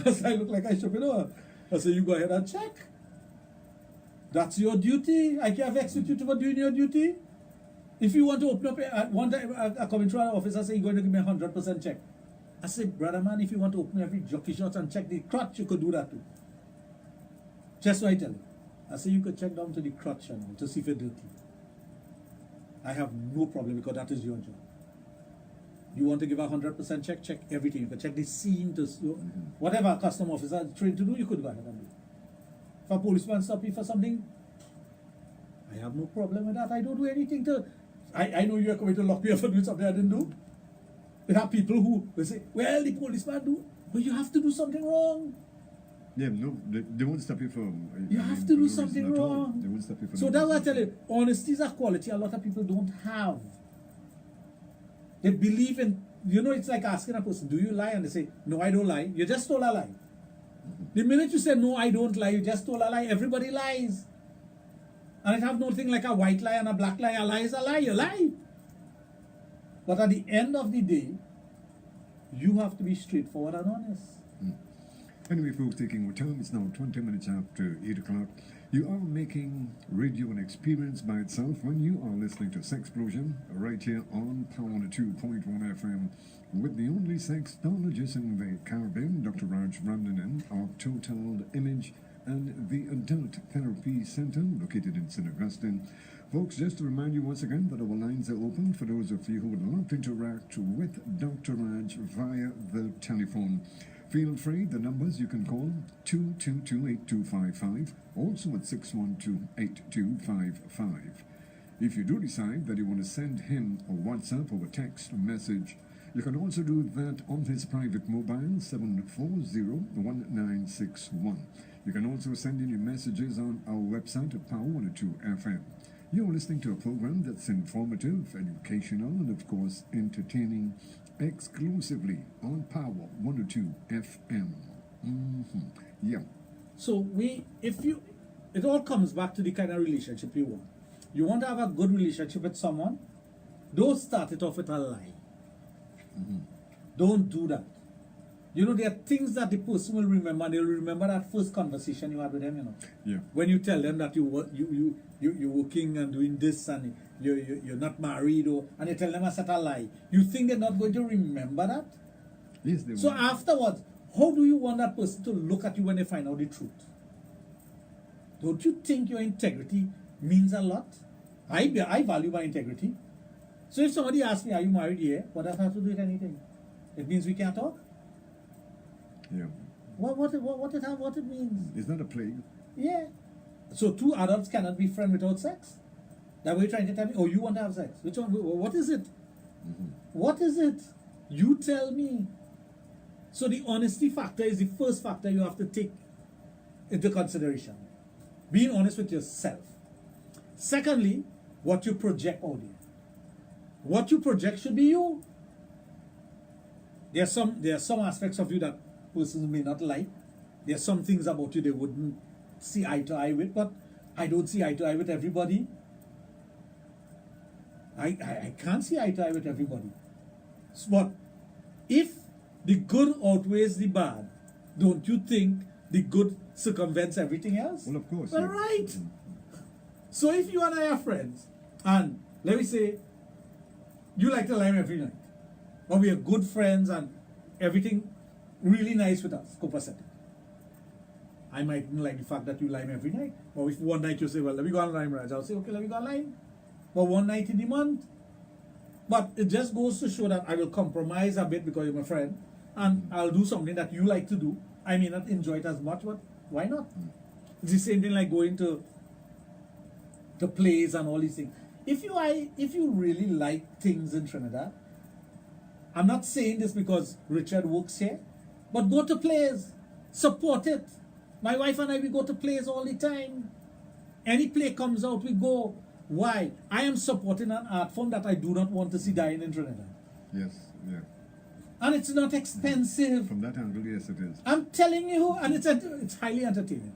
I said, "I look like a stupid one." I said, "You go ahead and check. That's your duty. I can't vex with you for doing your duty. If you want to open up, one time I come into our office, I say, "You're going to give me 100% check." I said, "Brother man, if you want to open every jockey shot and check the crotch, you could do that too." Just so I tell you. I say, "You could check down to the crotch and to see if it's dirty." I have no problem, because that is your job. You want to give 100% check, check everything. You can check the scene, to whatever a custom officer is trained to do, you could go ahead and do. If a policeman stops you for something, I have no problem with that. I don't do anything to... I know you are coming to lock me up for doing something I didn't do. There are people who will say, "Well, the policeman do," but you have to do something wrong. Yeah, no, they won't stop you from... You have to do something wrong. They won't stop you from... So that's what I tell you, honesty is a quality a lot of people don't have. They believe in, it's like asking a person, "Do you lie?" And they say, "No, I don't lie." You just told a lie. The minute you say, "No, I don't lie," you just told a lie. Everybody lies. And it have nothing like a white lie and a black lie. A lie is a lie, you lie. But at the end of the day, you have to be straightforward and honest. Anyway, folks, taking our time, it's now 20 minutes after 8 o'clock. You are making radio an experience by itself when you are listening to Sexplosion right here on Power 2.1 FM with the only sexologist in the Caribbean, Dr. Raj Ramnanan of Total Image and the Adult Therapy Center located in St. Augustine. Folks, just to remind you once again that our lines are open for those of you who would love to interact with Dr. Raj via the telephone. Feel free, the numbers you can call 222-8255, also at 612-8255. If you do decide that you want to send him a WhatsApp or a text message, you can also do that on his private mobile, 740-1961. You can also send in your messages on our website at Power 102 FM. You're listening to a program that's informative, educational, and of course entertaining, exclusively on Power 102 FM. Yeah. So it all comes back to the kind of relationship you want. You want to have a good relationship with someone, don't start it off with a lie. Don't do that. You know, there are things that the person will remember. They'll remember that first conversation you had with them, you know. Yeah. When you tell them that you're working and doing this and you're not married, and you tell them a set a lie. You think they're not going to remember that? Yes, they will. So afterwards, how do you want that person to look at you when they find out the truth? Don't you think your integrity means a lot? I value my integrity. So if somebody asks me, are you married? Yeah. What does that have to do with anything? It means we can't talk? Yeah. What it means? Is that a plague? Yeah. So two adults cannot be friends without sex? That way you're trying to tell me, oh, you want to have sex? Which one? What is it? What is it? You tell me. So the honesty factor is the first factor you have to take into consideration. Being honest with yourself. Secondly, what you project out there. What you project should be you. There are some aspects of you that persons may not like. There are some things about you they wouldn't see eye to eye with, but I don't see eye to eye with everybody. I can't see eye to eye with everybody. But if the good outweighs the bad, don't you think the good circumvents everything else? Well, of course. Well, yeah. right. So if you and I are friends, and let me say, you like to lime every night, but we are good friends and everything really nice with us, copacetic. I mightn't like the fact that you lime every night. Or if one night you say, well, let me go and lime, Raj, I'll say, okay, let me go and lime. But one night in the month. But it just goes to show that I will compromise a bit because you're my friend, and I'll do something that you like to do. I may not enjoy it as much, but why not? It's the same thing like going to plays and all these things. If you really like things in Trinidad, I'm not saying this because Richard works here, but go to plays, support it. My wife and I, we go to plays all the time. Any play comes out, we go. Why? I am supporting an art form that I do not want to see dying in Trinidad. Yes, yeah. And it's not expensive. From that angle, yes, it is. I'm telling you, and it's highly entertaining.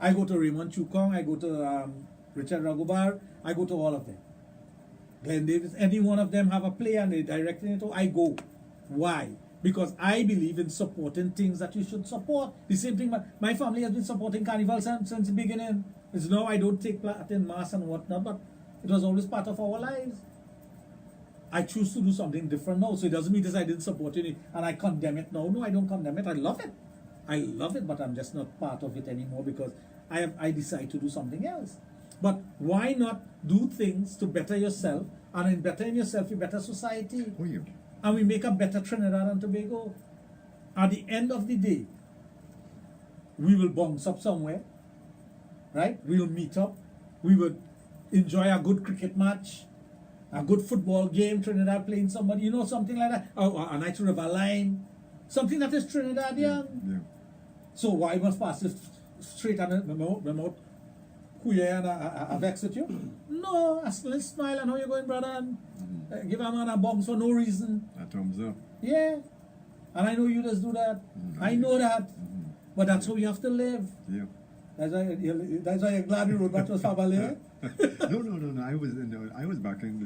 I go to Raymond Chukong, I go to Richard Ragobar, I go to all of them. Glenn Davis, any one of them have a play and they're directing it, I go. Why? Because I believe in supporting things that you should support. The same thing, my family has been supporting Carnival since the beginning. It's now I don't take part in mass and whatnot, but it was always part of our lives. I choose to do something different now, so it doesn't mean that I didn't support it and I condemn it now. No, I don't condemn it. I love it. I love it, but I'm just not part of it anymore because I decide to do something else. But why not do things to better yourself, and in bettering yourself, you better society. Oh, yeah. And we make a better Trinidad and Tobago. At the end of the day, we will bounce up somewhere, right? We'll meet up. We will enjoy a good cricket match, a good football game, Trinidad playing somebody, you know, something like that. Or a nice river line, something that is Trinidadian. Yeah. So why must pass it straight and remote? And I vex with you? No, I still smile and how you going, brother? And give a man a box for no reason. A thumbs up. Yeah. And I know you just do that. I know that. But that's how you have to live. Yeah. That's why you're glad you wrote back to Fabale. No. I was backing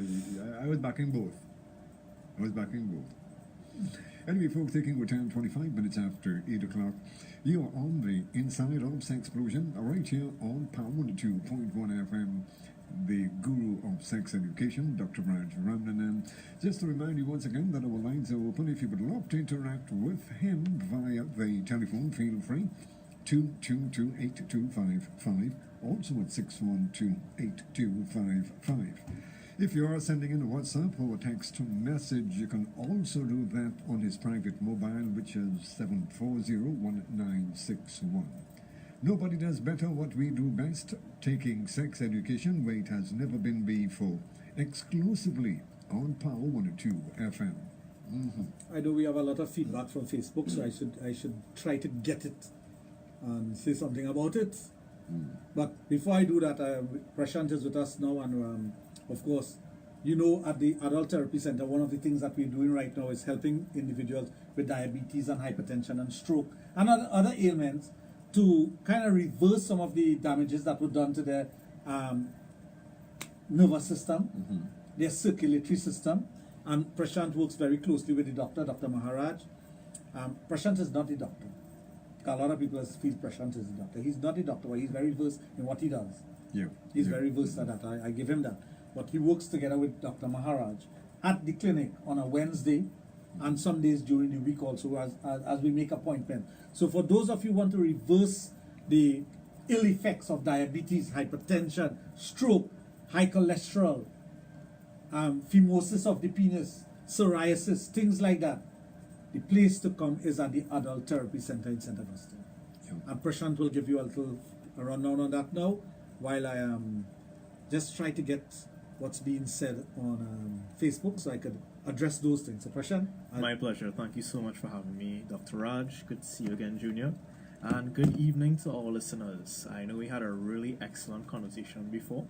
both. Anyway, folks, taking our time 25 minutes after 8 o'clock. You are on the inside of Sexplosion, right here on Power 102.1 FM, the guru of sex education, Dr. Raj Ramnanan. Just to remind you once again that our lines are open. If you would love to interact with him via the telephone, feel free. 222-8255, also at 612-8255. If you are sending in a WhatsApp or a text message, you can also do that on his private mobile, which is 740-1961. Nobody does better what we do best, taking sex education where it has never been before, exclusively on Power 102 FM. I know we have a lot of feedback from Facebook, so I should try to get it and say something about it. But before I do that, Prashant is with us now, and of course, you know, at the Adult Therapy Center, one of the things that we're doing right now is helping individuals with diabetes and hypertension and stroke and other ailments to kind of reverse some of the damages that were done to their nervous system, their circulatory system. And Prashant works very closely with the doctor, Dr. Maharaj. Prashant is not a doctor. A lot of people feel Prashant is a doctor. He's not a doctor, but he's very versed in what he does. He's very versed at that. I give him that. But he works together with Dr. Maharaj at the clinic on a Wednesday and some days during the week also as we make appointment. So for those of you who want to reverse the ill effects of diabetes, hypertension, stroke, high cholesterol, phimosis of the penis, psoriasis, things like that, the place to come is at the Adult Therapy Center in St. Augustine. And Prashant will give you a little rundown on that now, while I just try to get what's being said on Facebook so I could address those things. So Prashant? My pleasure. Thank you so much for having me, Dr. Raj. Good to see you again, Junior. And good evening to all listeners. I know we had a really excellent conversation before,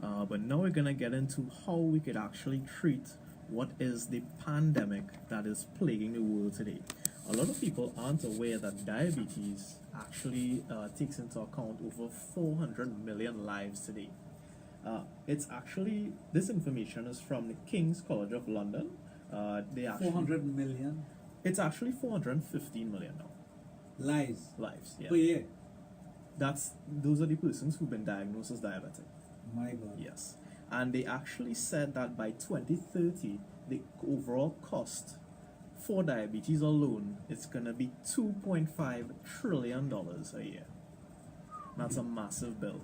but now we're going to get into how we could actually treat what is the pandemic that is plaguing the world today. A lot of people aren't aware that diabetes actually takes into account over 400 million lives today. It's actually, this information is from the King's College of London. They actually, 400 million? It's actually 415 million now. Lives, yeah. Per year? Those are the persons who've been diagnosed as diabetic. My God. Yes. And they actually said that by 2030, the overall cost for diabetes alone is going to be $2.5 trillion a year. That's a massive bill.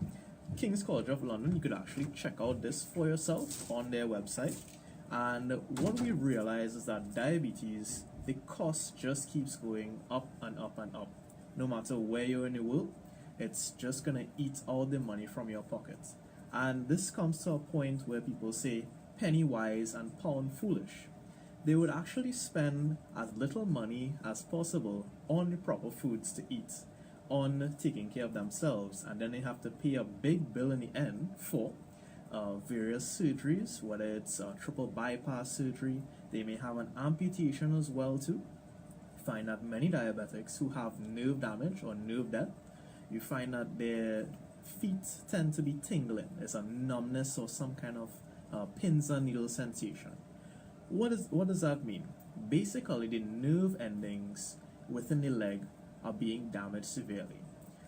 King's College of London, you could actually check out this for yourself on their website. And what we realize is that diabetes, the cost just keeps going up and up and up. No matter where you're in the world, it's just going to eat all the money from your pocket. And this comes to a point where people say penny wise and pound foolish. They would actually spend as little money as possible on the proper foods to eat, on taking care of themselves, and then they have to pay a big bill in the end for various surgeries, whether it's a triple bypass surgery. They may have an amputation as well too. You find that many diabetics who have nerve damage or nerve death, you find that their feet tend to be tingling. There's a numbness or some kind of pins and needle sensation. What does that mean? Basically, the nerve endings within the leg are being damaged severely.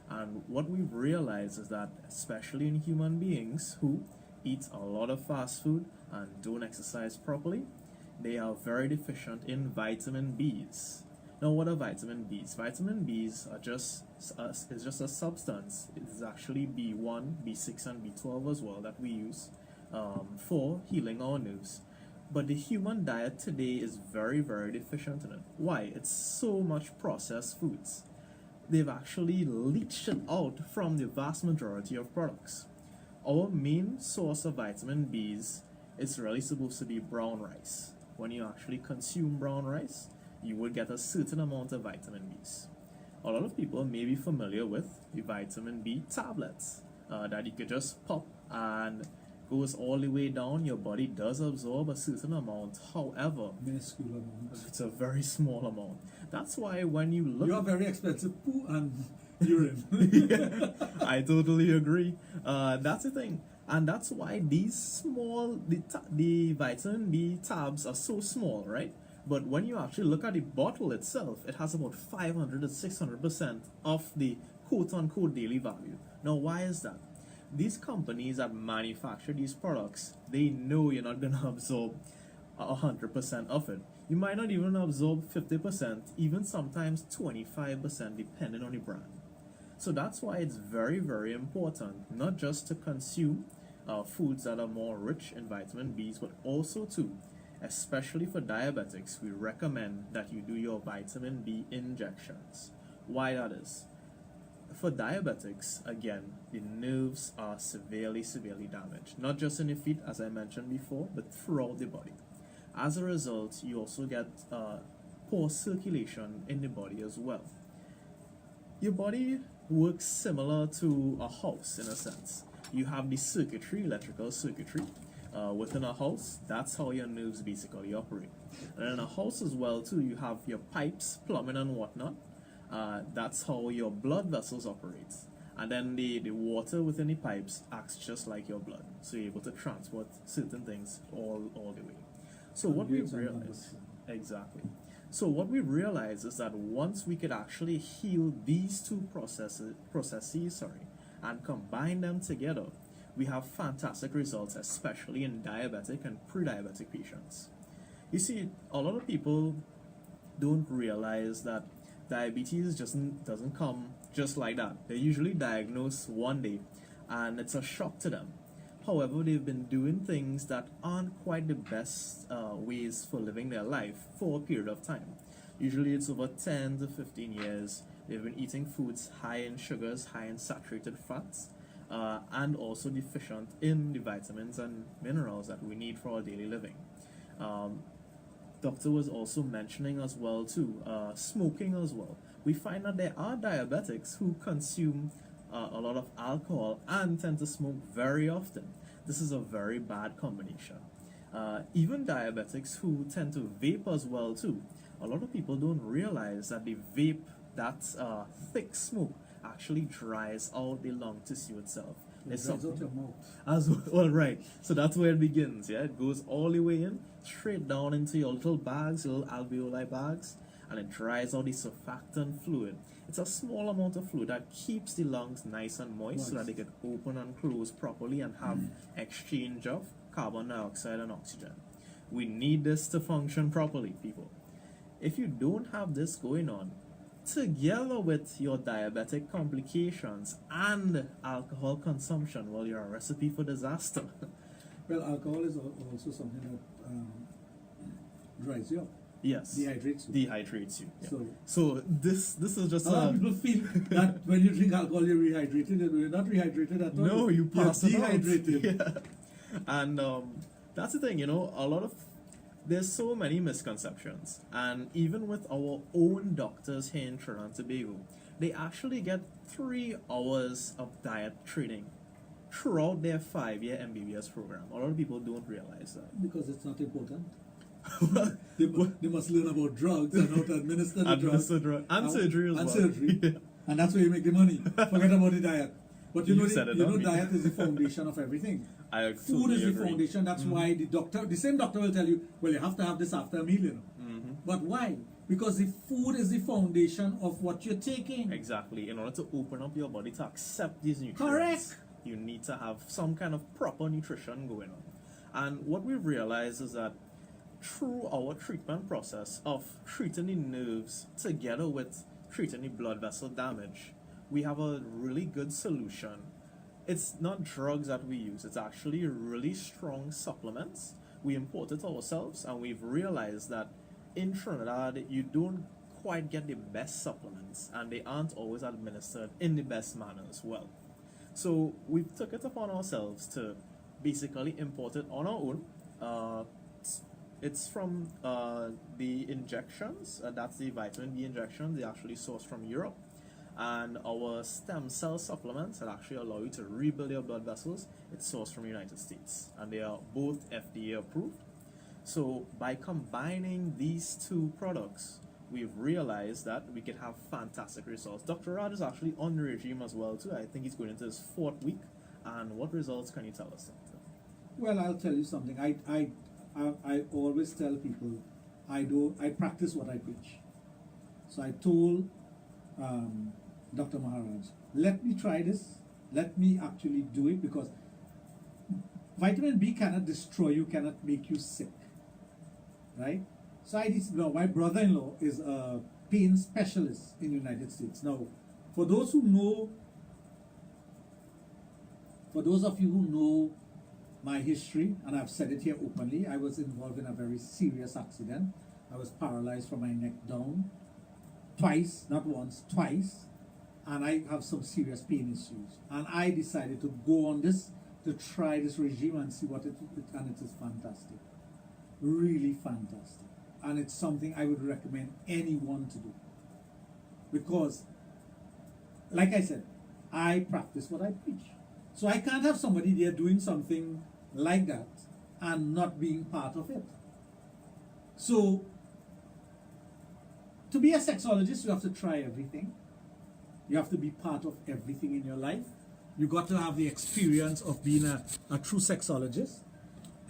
And what we've realized is that, especially in human beings who eat a lot of fast food and don't exercise properly, they are very deficient in vitamin Bs. Now, what are vitamin Bs? Vitamin Bs are just a substance. It's actually B1, B6, and B12 as well that we use for healing our nerves. But the human diet today is very, very deficient in it. Why? It's so much processed foods. They've actually leached it out from the vast majority of products. Our main source of vitamin Bs is really supposed to be brown rice. When you actually consume brown rice, you will get a certain amount of vitamin Bs. A lot of people may be familiar with the vitamin B tablets that you could just pop and goes all the way down. Your body does absorb a certain amount, however, minuscule amount. It's a very small amount. That's why when you look, you are very expensive poo and urine. Yeah, I totally agree. That's the thing, and that's why these small the vitamin B tabs are so small, right? But when you actually look at the bottle itself, it has about 500 to 600% of the quote-unquote daily value. Now, why is that? These companies that manufacture these products, they know you're not going to absorb 100% of it. You might not even absorb 50%, even sometimes 25%, depending on the brand. So that's why it's very, very important not just to consume foods that are more rich in vitamin Bs, but also to, especially for diabetics, we recommend that you do your vitamin B injections. Why that is? For diabetics, again, the nerves are severely, severely damaged. Not just in the feet, as I mentioned before, but throughout the body. As a result, you also get poor circulation in the body as well. Your body works similar to a house in a sense. You have the circuitry, electrical circuitry. Within a house, that's how your nerves basically operate. And in a house as well too, you have your pipes, plumbing and whatnot. That's how your blood vessels operate. And then the water within the pipes acts just like your blood. So you're able to transport certain things all the way. So what we've realized, exactly. So what we realized is that once we could actually heal these two processes, and combine them together, we have fantastic results, especially in diabetic and pre-diabetic patients. You see, a lot of people don't realize that diabetes doesn't come just like that. They're usually diagnosed one day, and it's a shock to them. However, they've been doing things that aren't quite the best ways for living their life for a period of time. Usually it's over 10 to 15 years. They've been eating foods high in sugars, high in saturated fats, and also deficient in the vitamins and minerals that we need for our daily living. Doctor was also mentioning as well too, smoking as well. We find that there are diabetics who consume a lot of alcohol and tend to smoke very often. This is a very bad combination. Even diabetics who tend to vape as well too. A lot of people don't realize that the vape, that thick smoke, actually dries out the lung tissue itself. It dries out your mouth. As well, right. So that's where it begins. Yeah, it goes all the way in, straight down into your little bags, your little alveoli bags, and it dries out the surfactant fluid. It's a small amount of fluid that keeps the lungs nice and moist so that they can open and close properly and have exchange of carbon dioxide and oxygen. We need this to function properly, people. If you don't have this going on, together with your diabetic complications and alcohol consumption, well, you're a recipe for disaster. Well, alcohol is also something that dries you up. Yes. Dehydrates you. Dehydrates you. Yeah. So this is just a lot of people feel that when you drink alcohol you're rehydrated, and you're not rehydrated at all. No, you pass it out. Dehydrated. Yeah. And that's the thing, there's so many misconceptions, and even with our own doctors here in Trinidad and Tobago, they actually get 3 hours of diet training throughout their 5-year MBBS program. A lot of people don't realize that. Because it's not important. they must learn about drugs and how to administer the drugs. And surgery as well. And surgery. Yeah. And that's where you make the money. Forget about the diet. But you know diet is the foundation of everything. Food is the foundation. That's why the same doctor will tell you, well, you have to have this after a meal, But why? Because the food is the foundation of what you're taking. Exactly. In order to open up your body to accept these nutrients, correct, you need to have some kind of proper nutrition going on. And what we've realized is that through our treatment process of treating the nerves together with treating the blood vessel damage, we have a really good solution. It's not drugs that we use, it's actually really strong supplements. We import it ourselves, and we've realized that in Trinidad you don't quite get the best supplements, and they aren't always administered in the best manner as well. So we took it upon ourselves to basically import it on our own. It's from the injections, that's the vitamin B injections. They actually sourced from Europe. And our stem cell supplements that actually allow you to rebuild your blood vessels, it's sourced from the United States. And they are both FDA approved. So by combining these 2 products, we've realized that we can have fantastic results. Dr. Raj is actually on the regime as well too. I think he's going into his 4th week. And what results can you tell us, Doctor? Well, I'll tell you something. I always tell people, I practice what I preach. So I told Dr. Maharaj, let me try this. Let me actually do it, because vitamin B cannot destroy you, cannot make you sick, right? So I did. Now, my brother-in-law is a pain specialist in the United States. Now, for those of you who know my history, and I've said it here openly, I was involved in a very serious accident. I was paralyzed from my neck down twice, not once, twice, and I have some serious pain issues. And I decided to go on this, to try this regime and see what and it is fantastic, really fantastic. And it's something I would recommend anyone to do, because, like I said, I practice what I preach. So I can't have somebody there doing something like that and not being part of it. So, to be a sexologist, you have to try everything. You have to be part of everything in your life. You got to have the experience of being a true sexologist.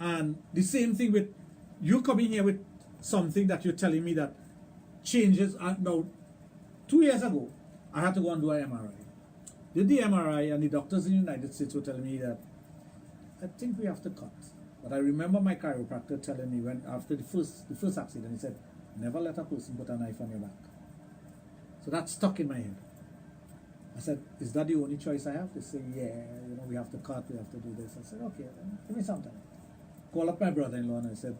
And the same thing with you coming here with something that you're telling me that changes. Now, 2 years ago, I had to go and do an MRI. Did the MRI, and the doctors in the United States were telling me that I think we have to cut. But I remember my chiropractor telling me when after the first accident, he said, never let a person put a knife on your back. So that stuck in my head. I said, is that the only choice I have? They say, yeah, we have to cut, we have to do this. I said, okay, then give me some time. Call up my brother-in-law and I said,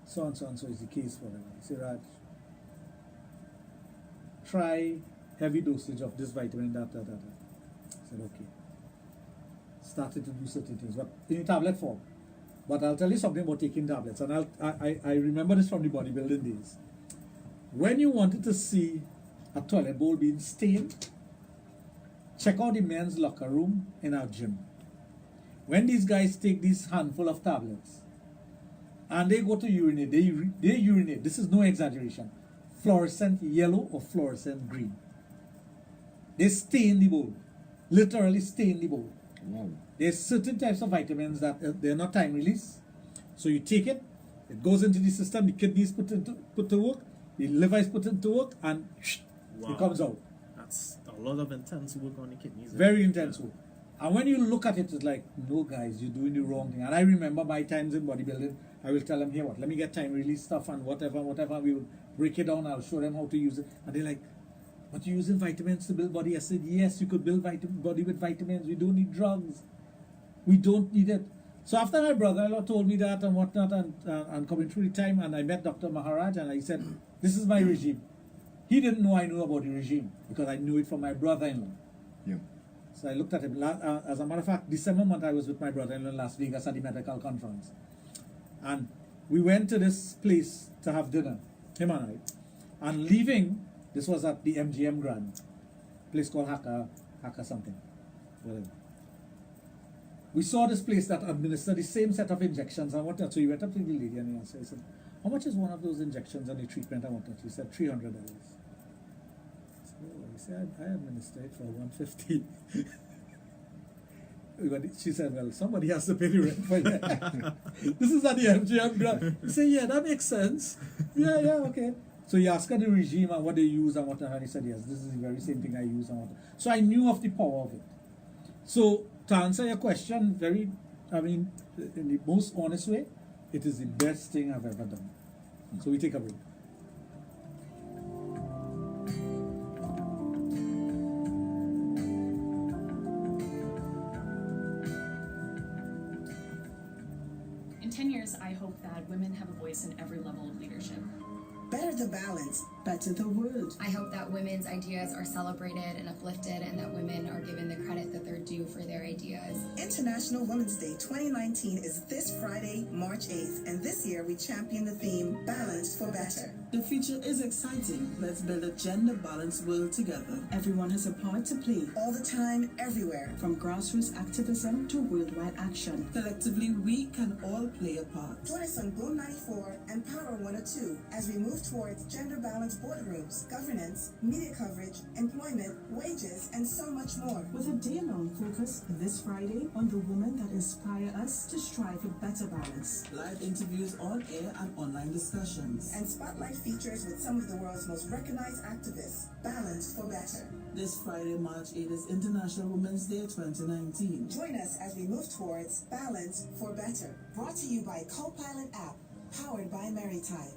so and so is the case for him. He said, Raj, try heavy dosage of this vitamin, that. I said, okay. Started to do certain things, but in tablet form. But I'll tell you something about taking tablets, and I remember this from the bodybuilding days. When you wanted to see a toilet bowl being stained, check out the men's locker room in our gym. When these guys take this handful of tablets and they go to urinate, they urinate, this is no exaggeration, fluorescent yellow or fluorescent green. They stain the bowl, literally stain the bowl. Wow. There's certain types of vitamins that they're not time release. So you take it, it goes into the system, the kidney is put to work, the liver is put into work, and it comes out. That's a lot of intense work on the kidneys. Very intense work. And when you look at it, it's like, no guys, you're doing the wrong thing. And I remember my times in bodybuilding, I will tell them, here, let me get time release stuff and whatever, we will break it down, I'll show them how to use it. And they're like, but you're using vitamins to build body. I said, yes, you could build body with vitamins. We don't need drugs. We don't need it. So after my brother-in-law told me that and whatnot, and coming through the time, and I met Dr. Maharaj, and I said, this is my regime. He didn't know I knew about the regime, because I knew it from my brother-in-law. Yeah. So I looked at him. As a matter of fact, December month, I was with my brother-in-law in Las Vegas at the medical conference. And we went to this place to have dinner, him and I. And leaving, this was at the MGM Grand, place called Haka something, whatever. We saw this place that administered the same set of injections and whatnot. So he went up to the lady and he said, how much is one of those injections and the treatment and whatnot? She said, $300. So he said, I administer it for $150. She said, well, somebody has to pay the rent for it. This is at the MGM Grand. He said, yeah, that makes sense. Yeah, okay. So he asked her the regime and what they use and whatnot, and he said, yes, this is the very same thing I use and whatnot. So I knew of the power of it. So to answer your question, in the most honest way, it is the best thing I've ever done. So we take a break. In 10 years, I hope that women have a voice in every level of leadership. Better the balance, better the world. I hope that women's ideas are celebrated and uplifted, and that women are given the credit that they're due for their ideas. International Women's Day 2019 is this Friday, March 8th, and this year we champion the theme Balance for Better. The future is exciting. Let's build a gender-balanced world together. Everyone has a part to play, all the time, everywhere. From grassroots activism to worldwide action. Collectively, we can all play a part. Join us on Boom 94 and Power 102 as we move towards gender-balanced boardrooms, governance, media coverage, employment, wages, and so much more. With a day-long focus this Friday on the women that inspire us to strive for better balance. Live interviews on air and online discussions. And spotlight features with some of the world's most recognized activists. Balance for better. This Friday, March 8 is International Women's Day 2019. Join us as we move towards Balance for Better. Brought to you by Copilot app, powered by Maritime.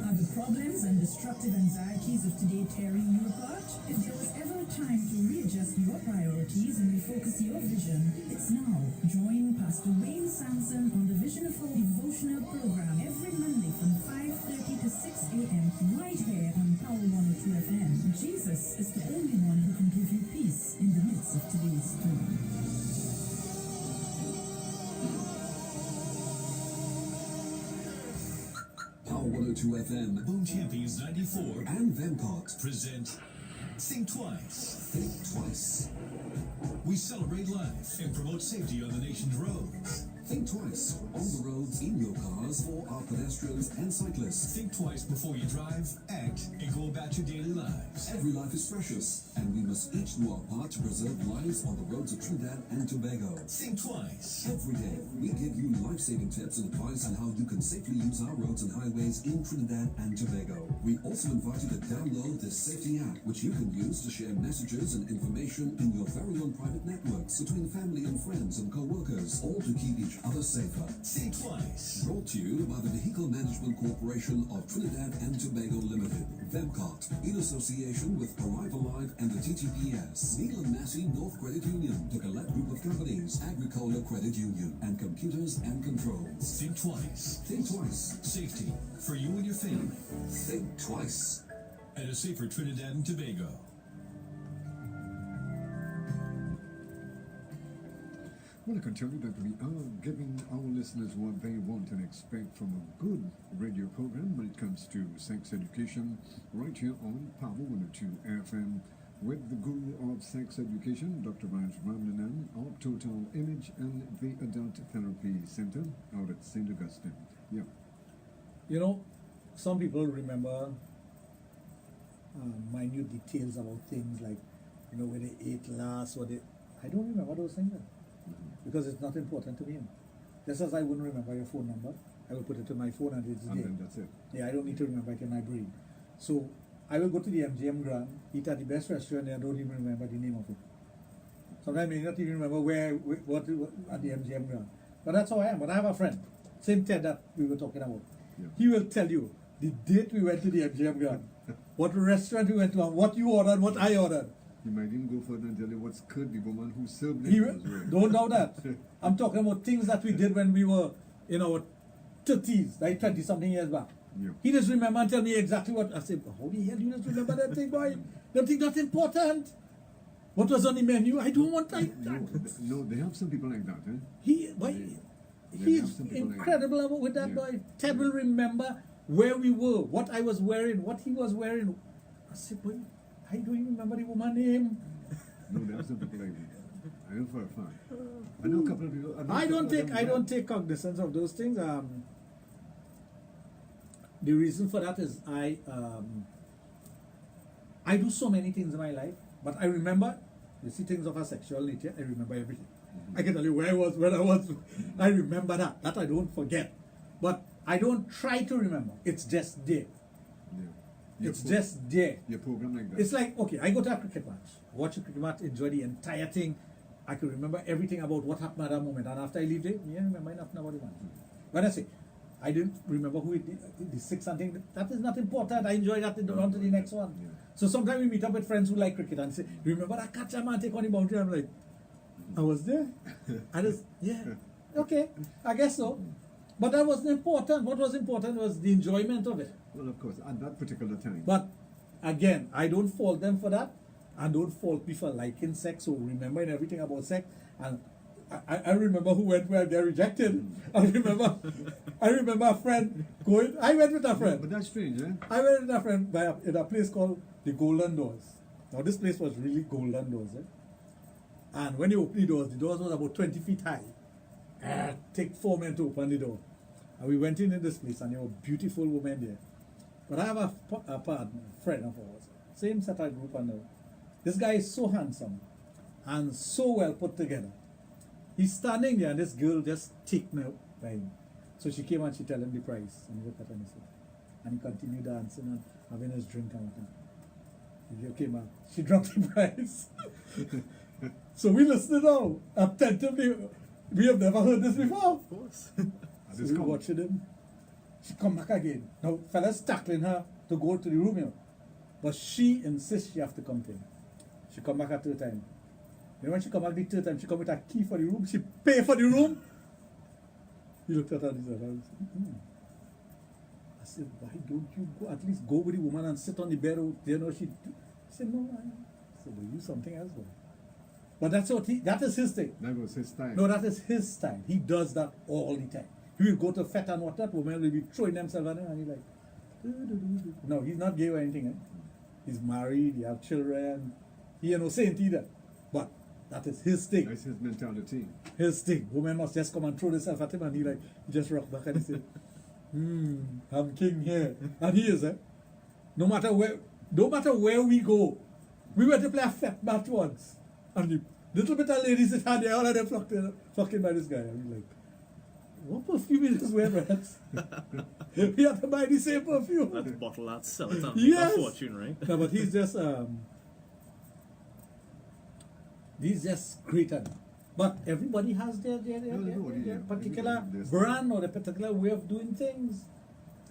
Are the problems and destructive anxieties of today tearing you apart? If there was ever a time to readjust your priorities and refocus your vision, it's now. Join Pastor Wayne Sampson on the Vision of Hope devotional program every Monday from 5:30 to 6 a.m. right here on Power 102 FM. Jesus is the only one who can give you peace in the midst of today's storm. Power 102 FM, Boom Champions 94 and Vemcott present Think Twice. Think Twice. We celebrate life and promote safety on the nation's roads. Think twice on the roads, in your cars, for our pedestrians and cyclists. Think twice before you drive, act, and go about your daily lives. Every life is precious, and we must each do our part to preserve lives on the roads of Trinidad and Tobago. Think twice. Every day, we give you life-saving tips and advice on how you can safely use our roads and highways in Trinidad and Tobago. We also invite you to download this safety app, which you can use to share messages and information in your very own private networks between family and friends and co-workers, all to keep each other safer. Think twice. Brought to you by the Vehicle Management Corporation of Trinidad and Tobago Limited, Vemcott, in association with Arrival Live and the TTPS, Neil and Massey North Credit Union, the Collect Group of Companies, Agricola Credit Union, and Computers and Controls. Think twice. Think twice. Safety for you and your family. Think twice. And a safer Trinidad and Tobago. Well, I can tell you that we are giving our listeners what they want and expect from a good radio program when it comes to sex education, right here on Power 102 FM with the guru of sex education, Dr. Raj of Total Image and the Adult Therapy Center out at St. Augustine. Yeah. You know, some people remember minute details about things like, you know, where they ate last, or I don't remember those things. Because it's not important to me. Just as I wouldn't remember your phone number, I will put it to my phone and it's there. And then that's it. Yeah, I don't need to remember it in my brain. So I will go to the MGM Grand, eat at the best restaurant, and I don't even remember the name of it. Sometimes I may not even remember what at the MGM Grand. But that's how I am. But I have a friend, same Ted that we were talking about. Yeah. He will tell you the date we went to the MGM Grand, what restaurant we went to, and what you ordered, what I ordered. You might even go further and tell you what skirt the woman who served He, it was wearing. don't doubt that. I'm talking about things that we did when we were in our 30s, like 20-something years back. Yeah. He just remember and tell me exactly what. I said, how the hell you just remember that thing, boy? That thing not important. What was on the menu? I don't want like that. No, they have some people like that, eh? He's have some people like incredible about with that Yeah. boy. Ted will remember where we were, what I was wearing, what he was wearing. I said, boy, I don't even remember the woman's name. No, there are some people like that. I know for a fact. I know a couple of people. I don't take cognizance of those things. The reason for that is I do so many things in my life, but I remember, you see, things of a sexual nature. I remember everything. I can tell you where I was, when I was. I remember that. That I don't forget, but I don't try to remember. It's just there. It's just there. Your program like that. It's like, okay, I go to a cricket match, watch a cricket match, enjoy the entire thing. I can remember everything about what happened at that moment. And after I leave there, I remember nothing about the match. When I say, I didn't remember who the six and thing, that is not important. I enjoy that and on to the next one. Yeah. So sometimes we meet up with friends who like cricket and say, remember that catcher man take on the boundary? I'm like, I was there. I just, yeah, okay, I guess so. But that wasn't important. What was important was the enjoyment of it. Well, of course, at that particular time. But again, I don't fault them for that. And don't fault me for liking sex or remembering everything about sex. And I remember who went where they're rejected. I remember a friend going. I went with a friend. But that's strange, eh? I went with a friend in a place called the Golden Doors. Now this place was really golden doors, eh? And when you open the doors was about 20 feet high. Take 4 men to open the door. And we went in this place and there were beautiful women there. But I have a partner, a friend of ours, same set of group, and this guy is so handsome and so well put together. He's standing there and this girl just taken out by him. So she came and she tell him the price and he looked at her and he said, and he continued dancing and having his drink and whatnot. He came out. She dropped the price. So we listened now attentively. We have never heard this before. Of course. So we watching him. She come back again. Now fella's tackling her to go to the room, you know. But she insists she have to come to him. She come back a third time. Then when she come back the third time, she come with a key for the room. She pay for the room. He looked at her and he said, I said, why don't you go at least go with the woman and sit on the bed? You know, she said, no. I said, well, use something else, boy. But that is his thing. That was his style. No, that is his style. He does that all the time. He will go to fete and whatnot, women will be throwing themselves at him and he's like, no, he's not gay or anything. Eh? He's married, he have children. He ain't no saint either. But that is his thing. That's his mentality. His thing. Women must just come and throw themselves at him and he just rock back and he say, I'm king here. And he is, eh? No matter where we go. We went to play a fete match once. And the little bit of ladies that had there, all of them flocking by this guy. And he's like, what perfume is this wearing? We have to buy the same perfume. That bottle that sell it and yes. a fortune, right? No, but he's just great at it. But everybody has their particular brand or their particular way of doing things.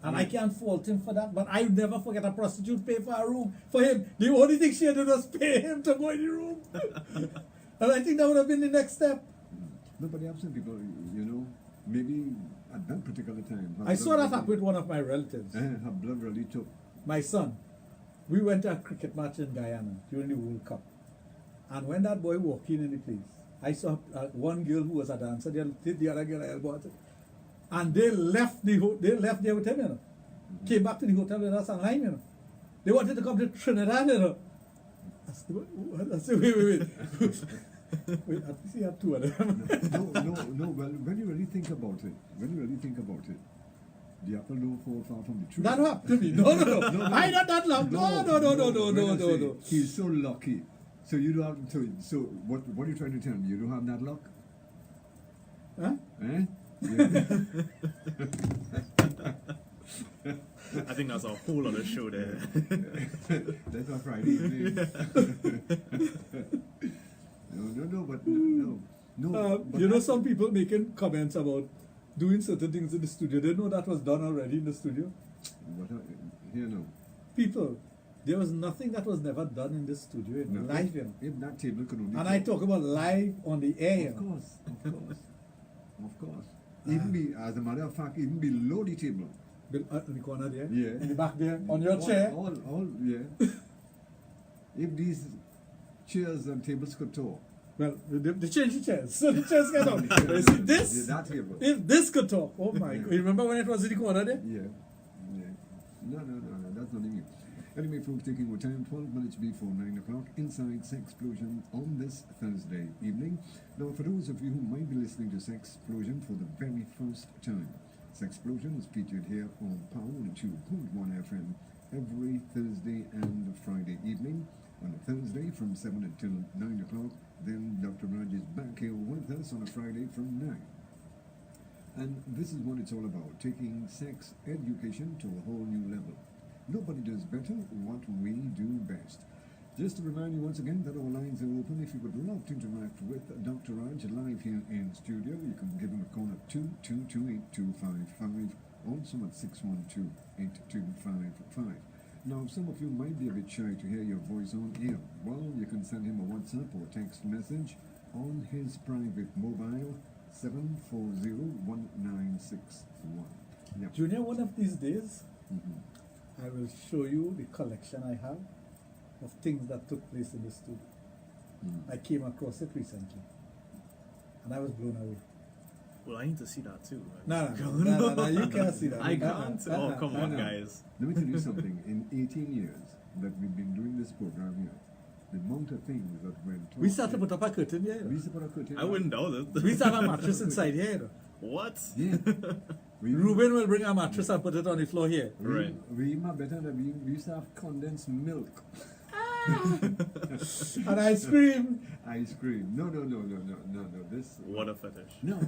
And I can't fault him for that. But I never forget a prostitute pay for a room for him. The only thing she had to do was pay him to go in the room. And I think that would have been the next step. No, but there are some people, you know, maybe at that particular time. I saw that happen with one of my relatives. Her blood really took. My son. We went to a cricket match in Guyana during the World Cup. And when that boy walked in the place, I saw one girl who was a dancer, the other girl I elbowed it. And they left there with him, you know. Came back to the hotel with us and line, you know. They wanted to come to Trinidad, you know. I said, wait. Wait, at least you have two of them. No, well, when you really think about it, the apple don't fall far from the tree. That happened to me. No. I not that long. No. He's so lucky. So you don't have to. So what are you trying to tell me? You don't have that luck? Huh? Eh? Yeah. I think that's a whole other show there. That's our Friday evening. No. You know, some people making comments about doing certain things in the studio. They know that was done already in the studio. Here no. People, there was nothing that was never done in this studio in live, you know. If that table could only. And I talk about live on the air. Of course. Even as a matter of fact, even below the table. In the corner there? Yeah. In the back there? On your chair? All, yeah. If these chairs and tables could talk. Well, they changed the chairs. So the chairs get on. You see this? Yeah, that table. If this could talk, oh my God. You remember when it was in the corner there? Yeah. No, that's not new. Anyway, folks, taking our time, 12 minutes before 9 o'clock, inside Sexplosion on this Thursday evening. Now, for those of you who might be listening to Sexplosion for the very first time, Sexplosion is featured here on Power 102.1 FM every Thursday and Friday evening. On a Thursday from 7 until 9 o'clock, then Dr. Raj is back here with us on a Friday from 9. And this is what it's all about, taking sex education to a whole new level. Nobody does better what we do best. Just to remind you once again that our lines are open. If you would love to interact with Dr. Raj live here in studio, you can give him a call at 222-8255, also at 612-8255. Now, some of you might be a bit shy to hear your voice on air. Well, you can send him a WhatsApp or text message on his private mobile, 740-1961. Yep. Junior, one of these days, I will show you the collection I have of things that took place in the studio. I came across it recently. And I was blown away. Well, I need to see that too. No, you can't see that. I can't. Oh, come on, No. guys. Let me tell you something. In 18 years that we've been doing this program here, the amount of things that went on. We started to put up a curtain here. We used to put a curtain. I wouldn't doubt it. We used to have a mattress inside here. What? Yeah. Ruben will bring a mattress and put it on the floor here. Right. We even better than we used to have condensed milk. And ice cream. Ice cream. No. This. What a fetish. No.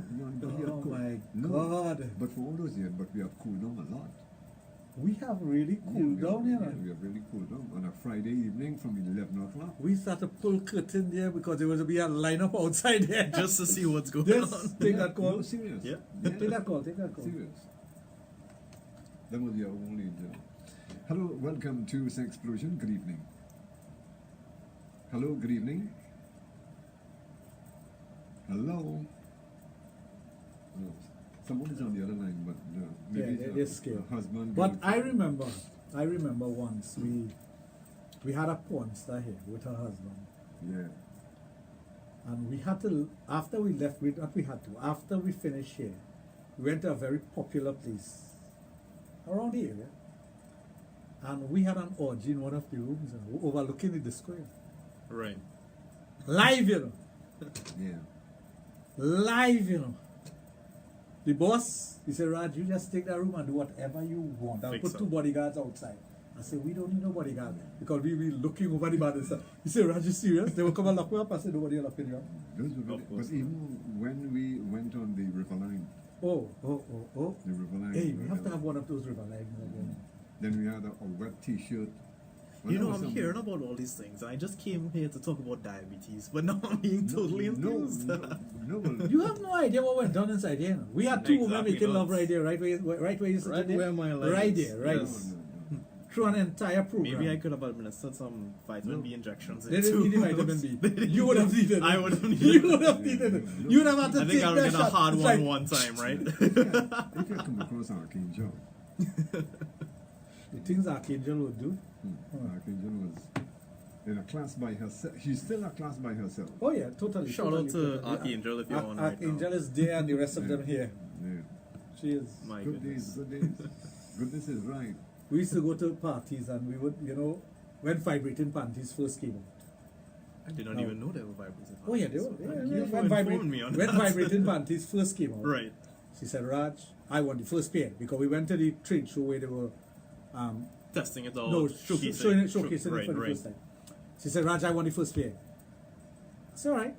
But we have Oh cooled- my no, God. But for all those years, but we have cooled down a lot. We have really cooled down here. We have really cooled down. On a Friday evening from 11 o'clock. We started to pull curtain there because there was to be a lineup outside there. Just to see what's going Just on. take that call. No, serious. Yeah. Take that call. Serious. That was your only job. Hello, welcome to Sexplosion. Good evening. Hello, good evening. Hello. Oh, someone is on the other line, but maybe Yeah, it's they're a scared. husband. But I girlfriend. remember once we had a porn star here with her husband. Yeah. And we had to, after we left, after we finished here, we went to a very popular place around the area. And we had an orgy in one of the rooms overlooking the square. Right. Live, you know. Yeah. Live, you know. The boss, he said, Raj, you just take that room and do whatever you want. I'll Fix put up. 2 bodyguards outside. I said, we don't need no bodyguard because we will looking over the bar and stuff. He said, Raj, you serious? They will come and lock me up. I said, nobody will lock me up. Those were really, but even when we went on the river line, Oh. the river line. Hey, we have to have one of those river lines again. Then we had a wet T-shirt. Well, You that know, was I'm something. hearing about all these things. I just came here to talk about diabetes, but now I'm being totally enthused. No, You have no idea what went down inside here. No? We had 2 women Exactly making not. love right there, right where you sit Right there. where my leg Right is. there, right. Yes. Through an entire program. Maybe I could have administered some vitamin B injections. They didn't need the vitamin B. You would have needed it. I would have needed You would have needed it. You would have had to I take think I'll that get a shot. hard It's one like- one time, right? If you come across Archangel, The things Archangel would do. Archangel was in a class by herself. She's still in a class by herself. Oh yeah, totally. Shout out totally. to Archangel if you're on right now. Archangel is there and the rest of them Yeah. here. Yeah. She is. My Good goodness. days, good days. Goodness is right. We used to go to parties and we would, you know, when vibrating panties first came out. I did not No. even know they were vibrating. Oh yeah, they were. Thank Yeah, you for when, informing me on when that. vibrating panties first came out, Right. she said, Raj, I want the first pair because we went to the trade show where they were Testing it out. no, showcasing. showing it for Right, the right. first time. She said, Raj, I want the first pair. I said, all right.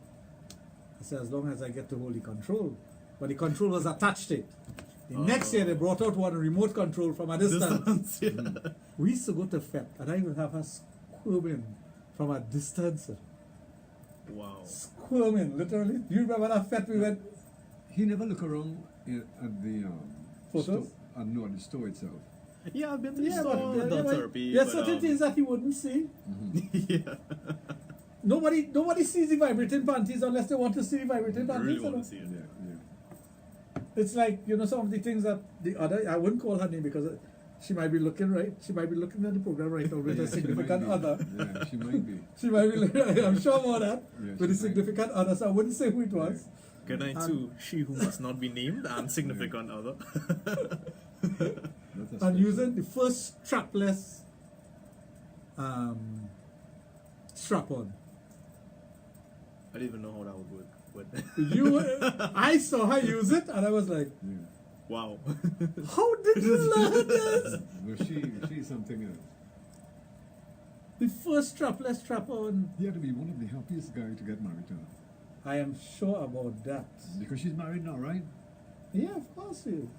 I said, as long as I get to hold the control. But the control was attached to it. The next year they brought out one remote control from a distance. Yeah. We used to go to FEP and I would have her squirming from a distance. Wow. Squirming, literally. Do you remember that FEP we went? He never looked around at the Photos? store, no, at the store itself. Yeah, I've been to the Yeah, store, but done therapy. there's but, certain things that you wouldn't see. yeah. Nobody sees the vibrating panties unless they want to see the vibrating I panties. really you want know? to see it. It's like, you know, some of the things that the other, I wouldn't call her name because she might be looking right. She might be looking at the program right now with Yeah, a she significant might be. other. Yeah, she might be. She might be looking, I'm sure about that. Yeah, With she a might. significant other, so I wouldn't say who it was. Good night to she who must not be named and significant other. And using the first strapless strap on. I don't even know how that would work. But I saw her use it and I was like, wow. how did you learn this? No, she's something else. The first strapless strap on. He had to be one of the happiest guys to get married to her. I am sure about that. Because she's married now, right? Yeah, of course she is.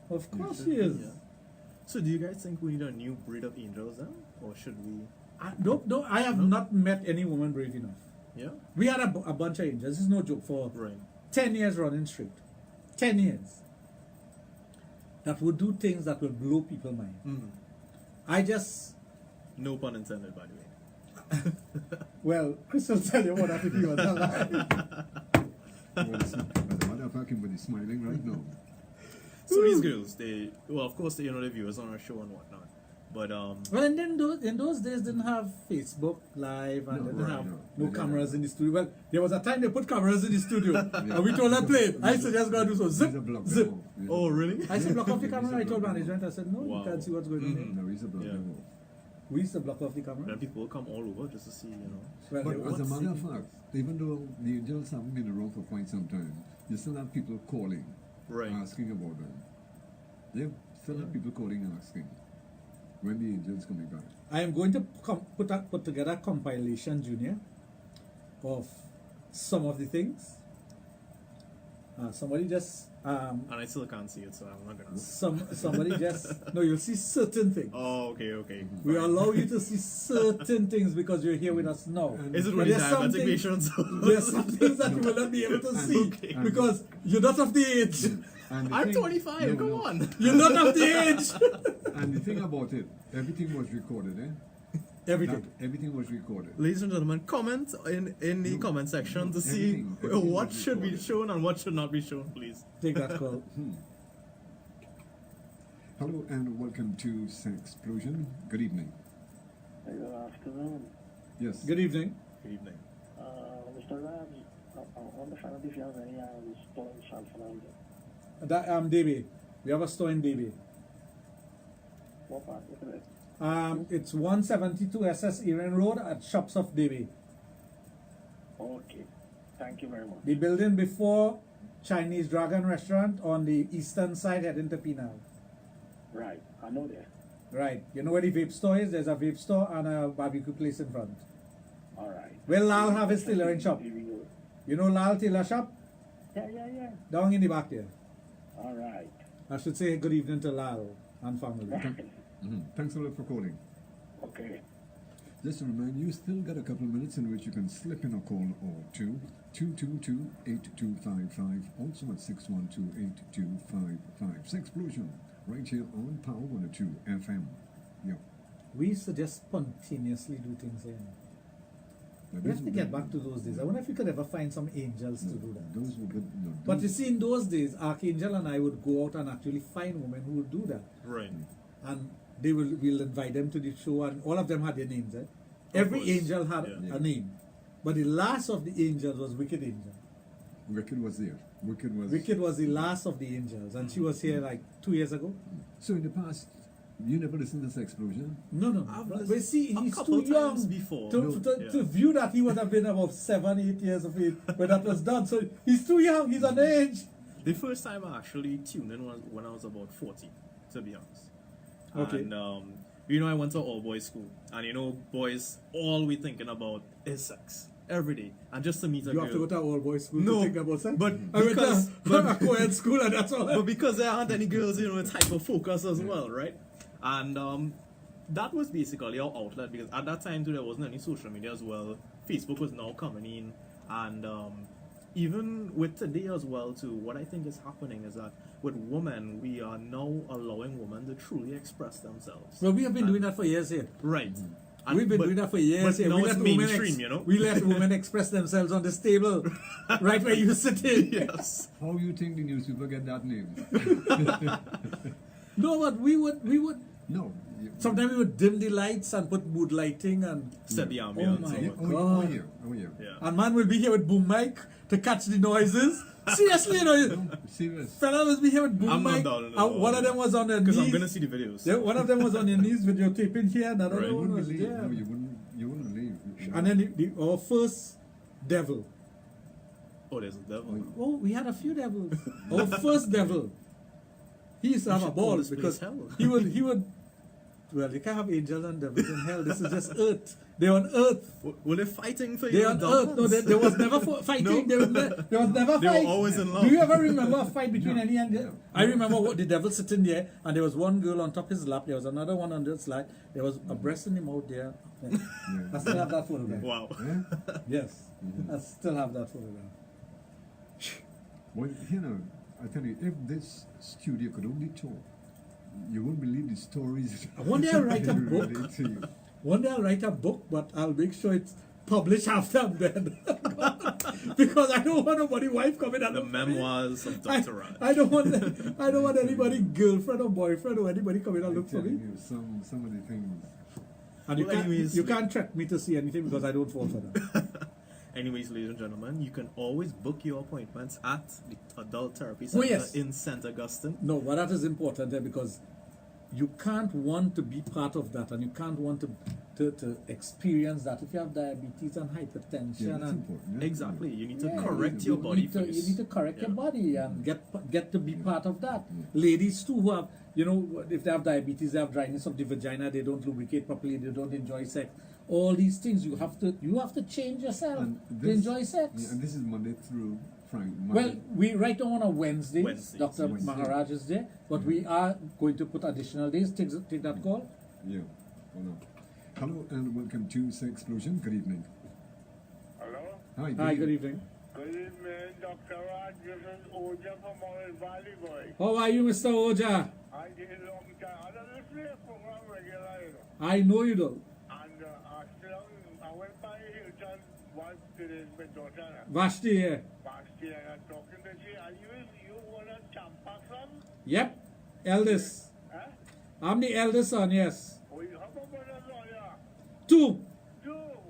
Of course should she be, is. yeah. So do you guys think we need a new breed of angels then? Or should we? No, I have not met any woman brave enough. Yeah? We had a bunch of angels. This is no joke. For 10 years running straight. 10 years. That would do things that would blow people's mind. Mm. I just... No pun intended, by the way. Well, Chris will tell you what happened to you on that line. As a matter of fact, everybody's smiling right now. So these girls, they, well, of course, they, you know, the viewers on our show and whatnot. But well, and then in those days didn't have Facebook Live and didn't have no cameras in the studio. Well, there was a time they put cameras in the studio and we told them play it. I said just gotta do so zip, zip. Oh really? I said block off the camera. I told management, I said no, you can't see what's going on here. No, we used to block them off. We used to block off the camera. Then people come all over just to see, you know. But as a matter of fact, even though the angels haven't been around for quite some time, you still have people calling, asking about them. They still have people calling and asking when the angels coming back. I am going to put together a compilation, Junior, of some of the things. Somebody just and I still can't see it, so I'm not gonna. Somebody just no, you'll see certain things. Oh, okay. We allow you to see certain things because you're here with us now. Is it really diabetic patients? There's some things that you will not be able to see because you're not of the age. I'm 25. Come on. You're not of the age. And the thing about it, everything was recorded, eh? Everything was recorded. Ladies and gentlemen, comment in the comment section to see what should be shown and what should not be shown, please. Take that call. Hello and welcome to Sexplosion. Good evening. Good afternoon. Yes. Good evening. Good evening. Mr. Raj, I want to find out if you have any store in San Fernando. Davey. We have a store in Davey. What part is it? It's 172 SS Erin Road at Shops of Davey. Okay. Thank you very much. The building before Chinese Dragon Restaurant on the eastern side heading to Penal. Right. I know that. Right. You know where the vape store is? There's a vape store and a barbecue place in front. All right. Where Lal have his tailoring shop. You know Lal Tailor Shop? Yeah. Down in the back there. All right. I should say good evening to Lal and family. Thanks a lot for calling. Okay. Just to remind you, still got a couple of minutes in which you can slip in a call or two. 222-8255, also at 612-8255. Sexplosion, right here on Power 102 FM. Yeah. We used to just spontaneously do things here. We have to get back to those days. I wonder if we could ever find some angels to do that. Those were good. No, but you see, in those days, Archangel and I would go out and actually find women who would do that. Right. And we'll invite them to the show, and all of them had their names. Every angel had a name. But the last of the angels was Wicked Angel. Wicked was there. Wicked was the last of the angels, and she was here like 2 years ago. So in the past, you never listened to Sexplosion? No. But see, he's too young before. To view that he would have been about 7, 8 years of age when that was done. So he's too young. He's underage. The first time I actually tuned in was when I was about 40, to be honest. Okay. And I went to all boys school, and boys, all we thinking about is sex every day, and just to meet a girl. You have to go to all boys school to think about sex. But I went to a co-ed school, and that's all. But because there aren't any girls, it's hyper focus as well, right? And that was basically our outlet, because at that time too there wasn't any social media as well. Facebook was now coming in, and even with today as well too, what I think is happening is that with women, we are now allowing women to truly express themselves. Well, we have been doing that for years here. Right. We've been doing that for years here. Now it's mainstream, We let women express themselves on this table, right where you sit in. Yes. How you think the newspaper get that name? No, but we would. No. Sometimes we would dim the lights and put mood lighting and set the ambience. Oh yeah. And man will be here with boom mic to catch the noises. Seriously, serious. Fella will be here with boom mic. One of them was on their knees. Because I'm gonna see the videos. Yeah, one of them was on their knees videotaping here, and another one was there. No, you wouldn't believe. And then our first devil. Oh, there's a devil. Oh, we had a few devils. Our first devil. He used to have a ball because he would. Well, you can't have angels and devils in hell. This is just earth. They're on earth. Were they fighting for you? They're on earth. No, there was never fighting. No? There was never They fight. were always in love. Do you ever remember a fight between any and the? I remember the devil sitting there, and there was one girl on top of his lap. There was another one on the slide. There was a breast in him out there. Yeah. I still have that photograph. Wow. Yes, I still have that photograph. Well, I tell you, if this studio could only talk, you won't believe the stories. One day I'll write a book. One day I'll write a book, but I'll make sure it's published after I'm dead. because I don't want nobody wife coming at The memoirs of Dr. Raj. I don't want anybody girlfriend or boyfriend or anybody coming and look for me. Some of the things. And you can't track me to see anything because I don't fall for that. Anyways, ladies and gentlemen, you can always book your appointments at the Adult Therapy Center in St. Augustine. No, but that is important there because you can't want to be part of that and you can't want to experience that if you have diabetes and hypertension. Exactly. You need to correct your body first. You need to correct your body and get to be part of that. Ladies too who have, if they have diabetes, they have dryness of the vagina, they don't lubricate properly, they don't enjoy sex. All these things you have to change yourself to enjoy sex. Yeah, and this is Monday through Friday. Well, we right now on a Wednesday. Dr. Maharaj is there, but we are going to put additional days. Take that call. Yeah. Hold on. Hello and welcome to Sexplosion. Good evening. Hello? Hi, good evening. Good evening, Dr. Raj. This is Oja from Morris Valley, boy. How are you, Mr. Oja? I did a long time. I don't listen to your program regularly. I know you do. And I went by Hilton once today with my daughter. Vashti here. Vashti, and I'm talking to you. Are you one of Champa son? Yep. Eldest. Huh? I'm the eldest son, yes. Oh, you have a brother, lawyer? Two.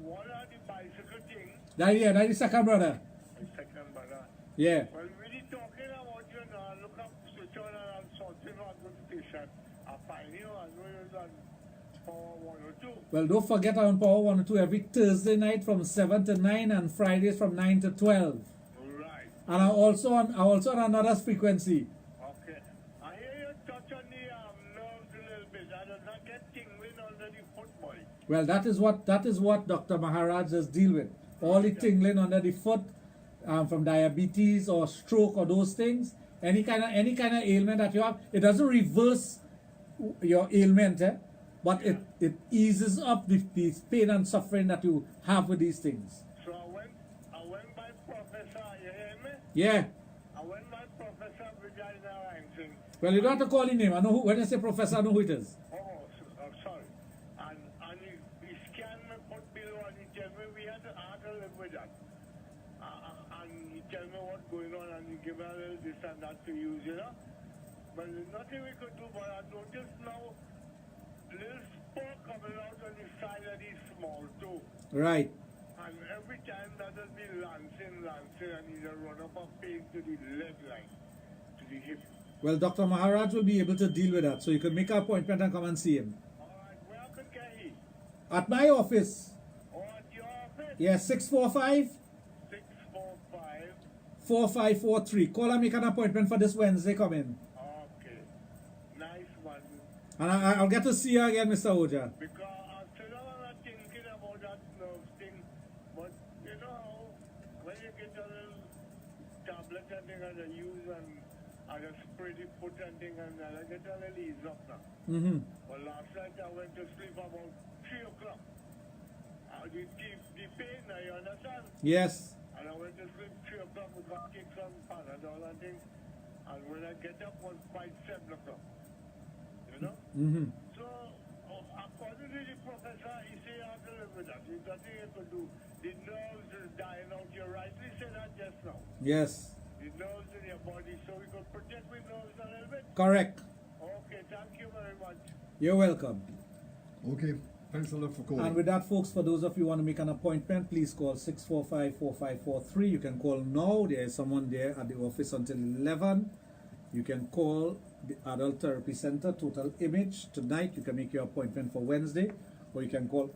One of the bicycle thing. That's the second brother. The second brother. Yeah. Well, really talking about you now, look up, switch on and something on good station. I find you, I know you're on Power 102. Well, don't forget I'm on Power 102 every Thursday night from 7 to 9 and Fridays from 9 to 12. Right. And I'm also on another frequency. Okay. I hear you touch on the nerves a little bit. I do not get tingling under the foot, boy. Well, that is what Dr. Maharaj does deal with. All the tingling under the foot from diabetes or stroke or those things. Any kind of ailment that you have, it doesn't reverse your ailment, but it eases up the pain and suffering that you have with these things. So I went by Professor, you hear me? Yeah. I went by Professor Vagina Ranking. Well, you don't have to call his name. I know when I say professor, I know who it is. Sorry. And he scanned me, put below, and he tell me we had to live with that. And he tell me what's going on, and he give me a little this and that to use, But there's nothing we could do, but I noticed now little spore coming out on the side of the small toe. Right. And every time that will be lancing, and he'll run up a pain to the leg line, to the hip. Well, Dr. Maharaj will be able to deal with that, so you can make an appointment and come and see him. Where could he? At my office. Or at your office? Yes, 645 4543. Call and make an appointment for this Wednesday. Come in. Okay. Nice one. And I'll get to see you again, Mr. Oja. Because I'm still not thinking about that nerve thing. But you know, when you get a little tablet and thing and I use and I just spray the foot and thing and I get a little ease up now. But last night I went to sleep about 3 o'clock. The pain, you understand? Yes. And I went to sleep 3 o'clock because I take some Panadol and things. And when I get up was by 7 o'clock. You know? So, according to the professor, he said I have to live with that. There's nothing you can do. The nerves is dying out. You rightly said that just now. Yes. The nerves in your body, so we could protect with nerves a little bit. Correct. Okay, thank you very much. You're welcome. Okay. Thanks a lot for calling. And with that, folks, for those of you who want to make an appointment, please call 645-4543. You can call now. There is someone there at the office until 11. You can call the Adult Therapy Center, Total Image. Tonight, you can make your appointment for Wednesday. Or you can call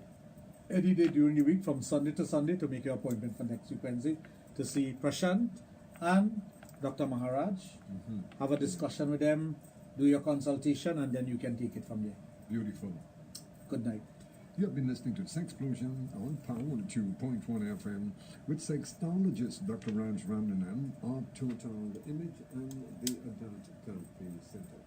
any day during the week from Sunday to Sunday to make your appointment for next week Wednesday to see Prashant and Dr. Maharaj. Have a discussion with them, do your consultation, and then you can take it from there. Beautiful. Good night. You have been listening to Sexplosion on Power 102.1 FM with Sexologist Dr. Raj Ramnanan of Total Image and the Adult Therapy Center.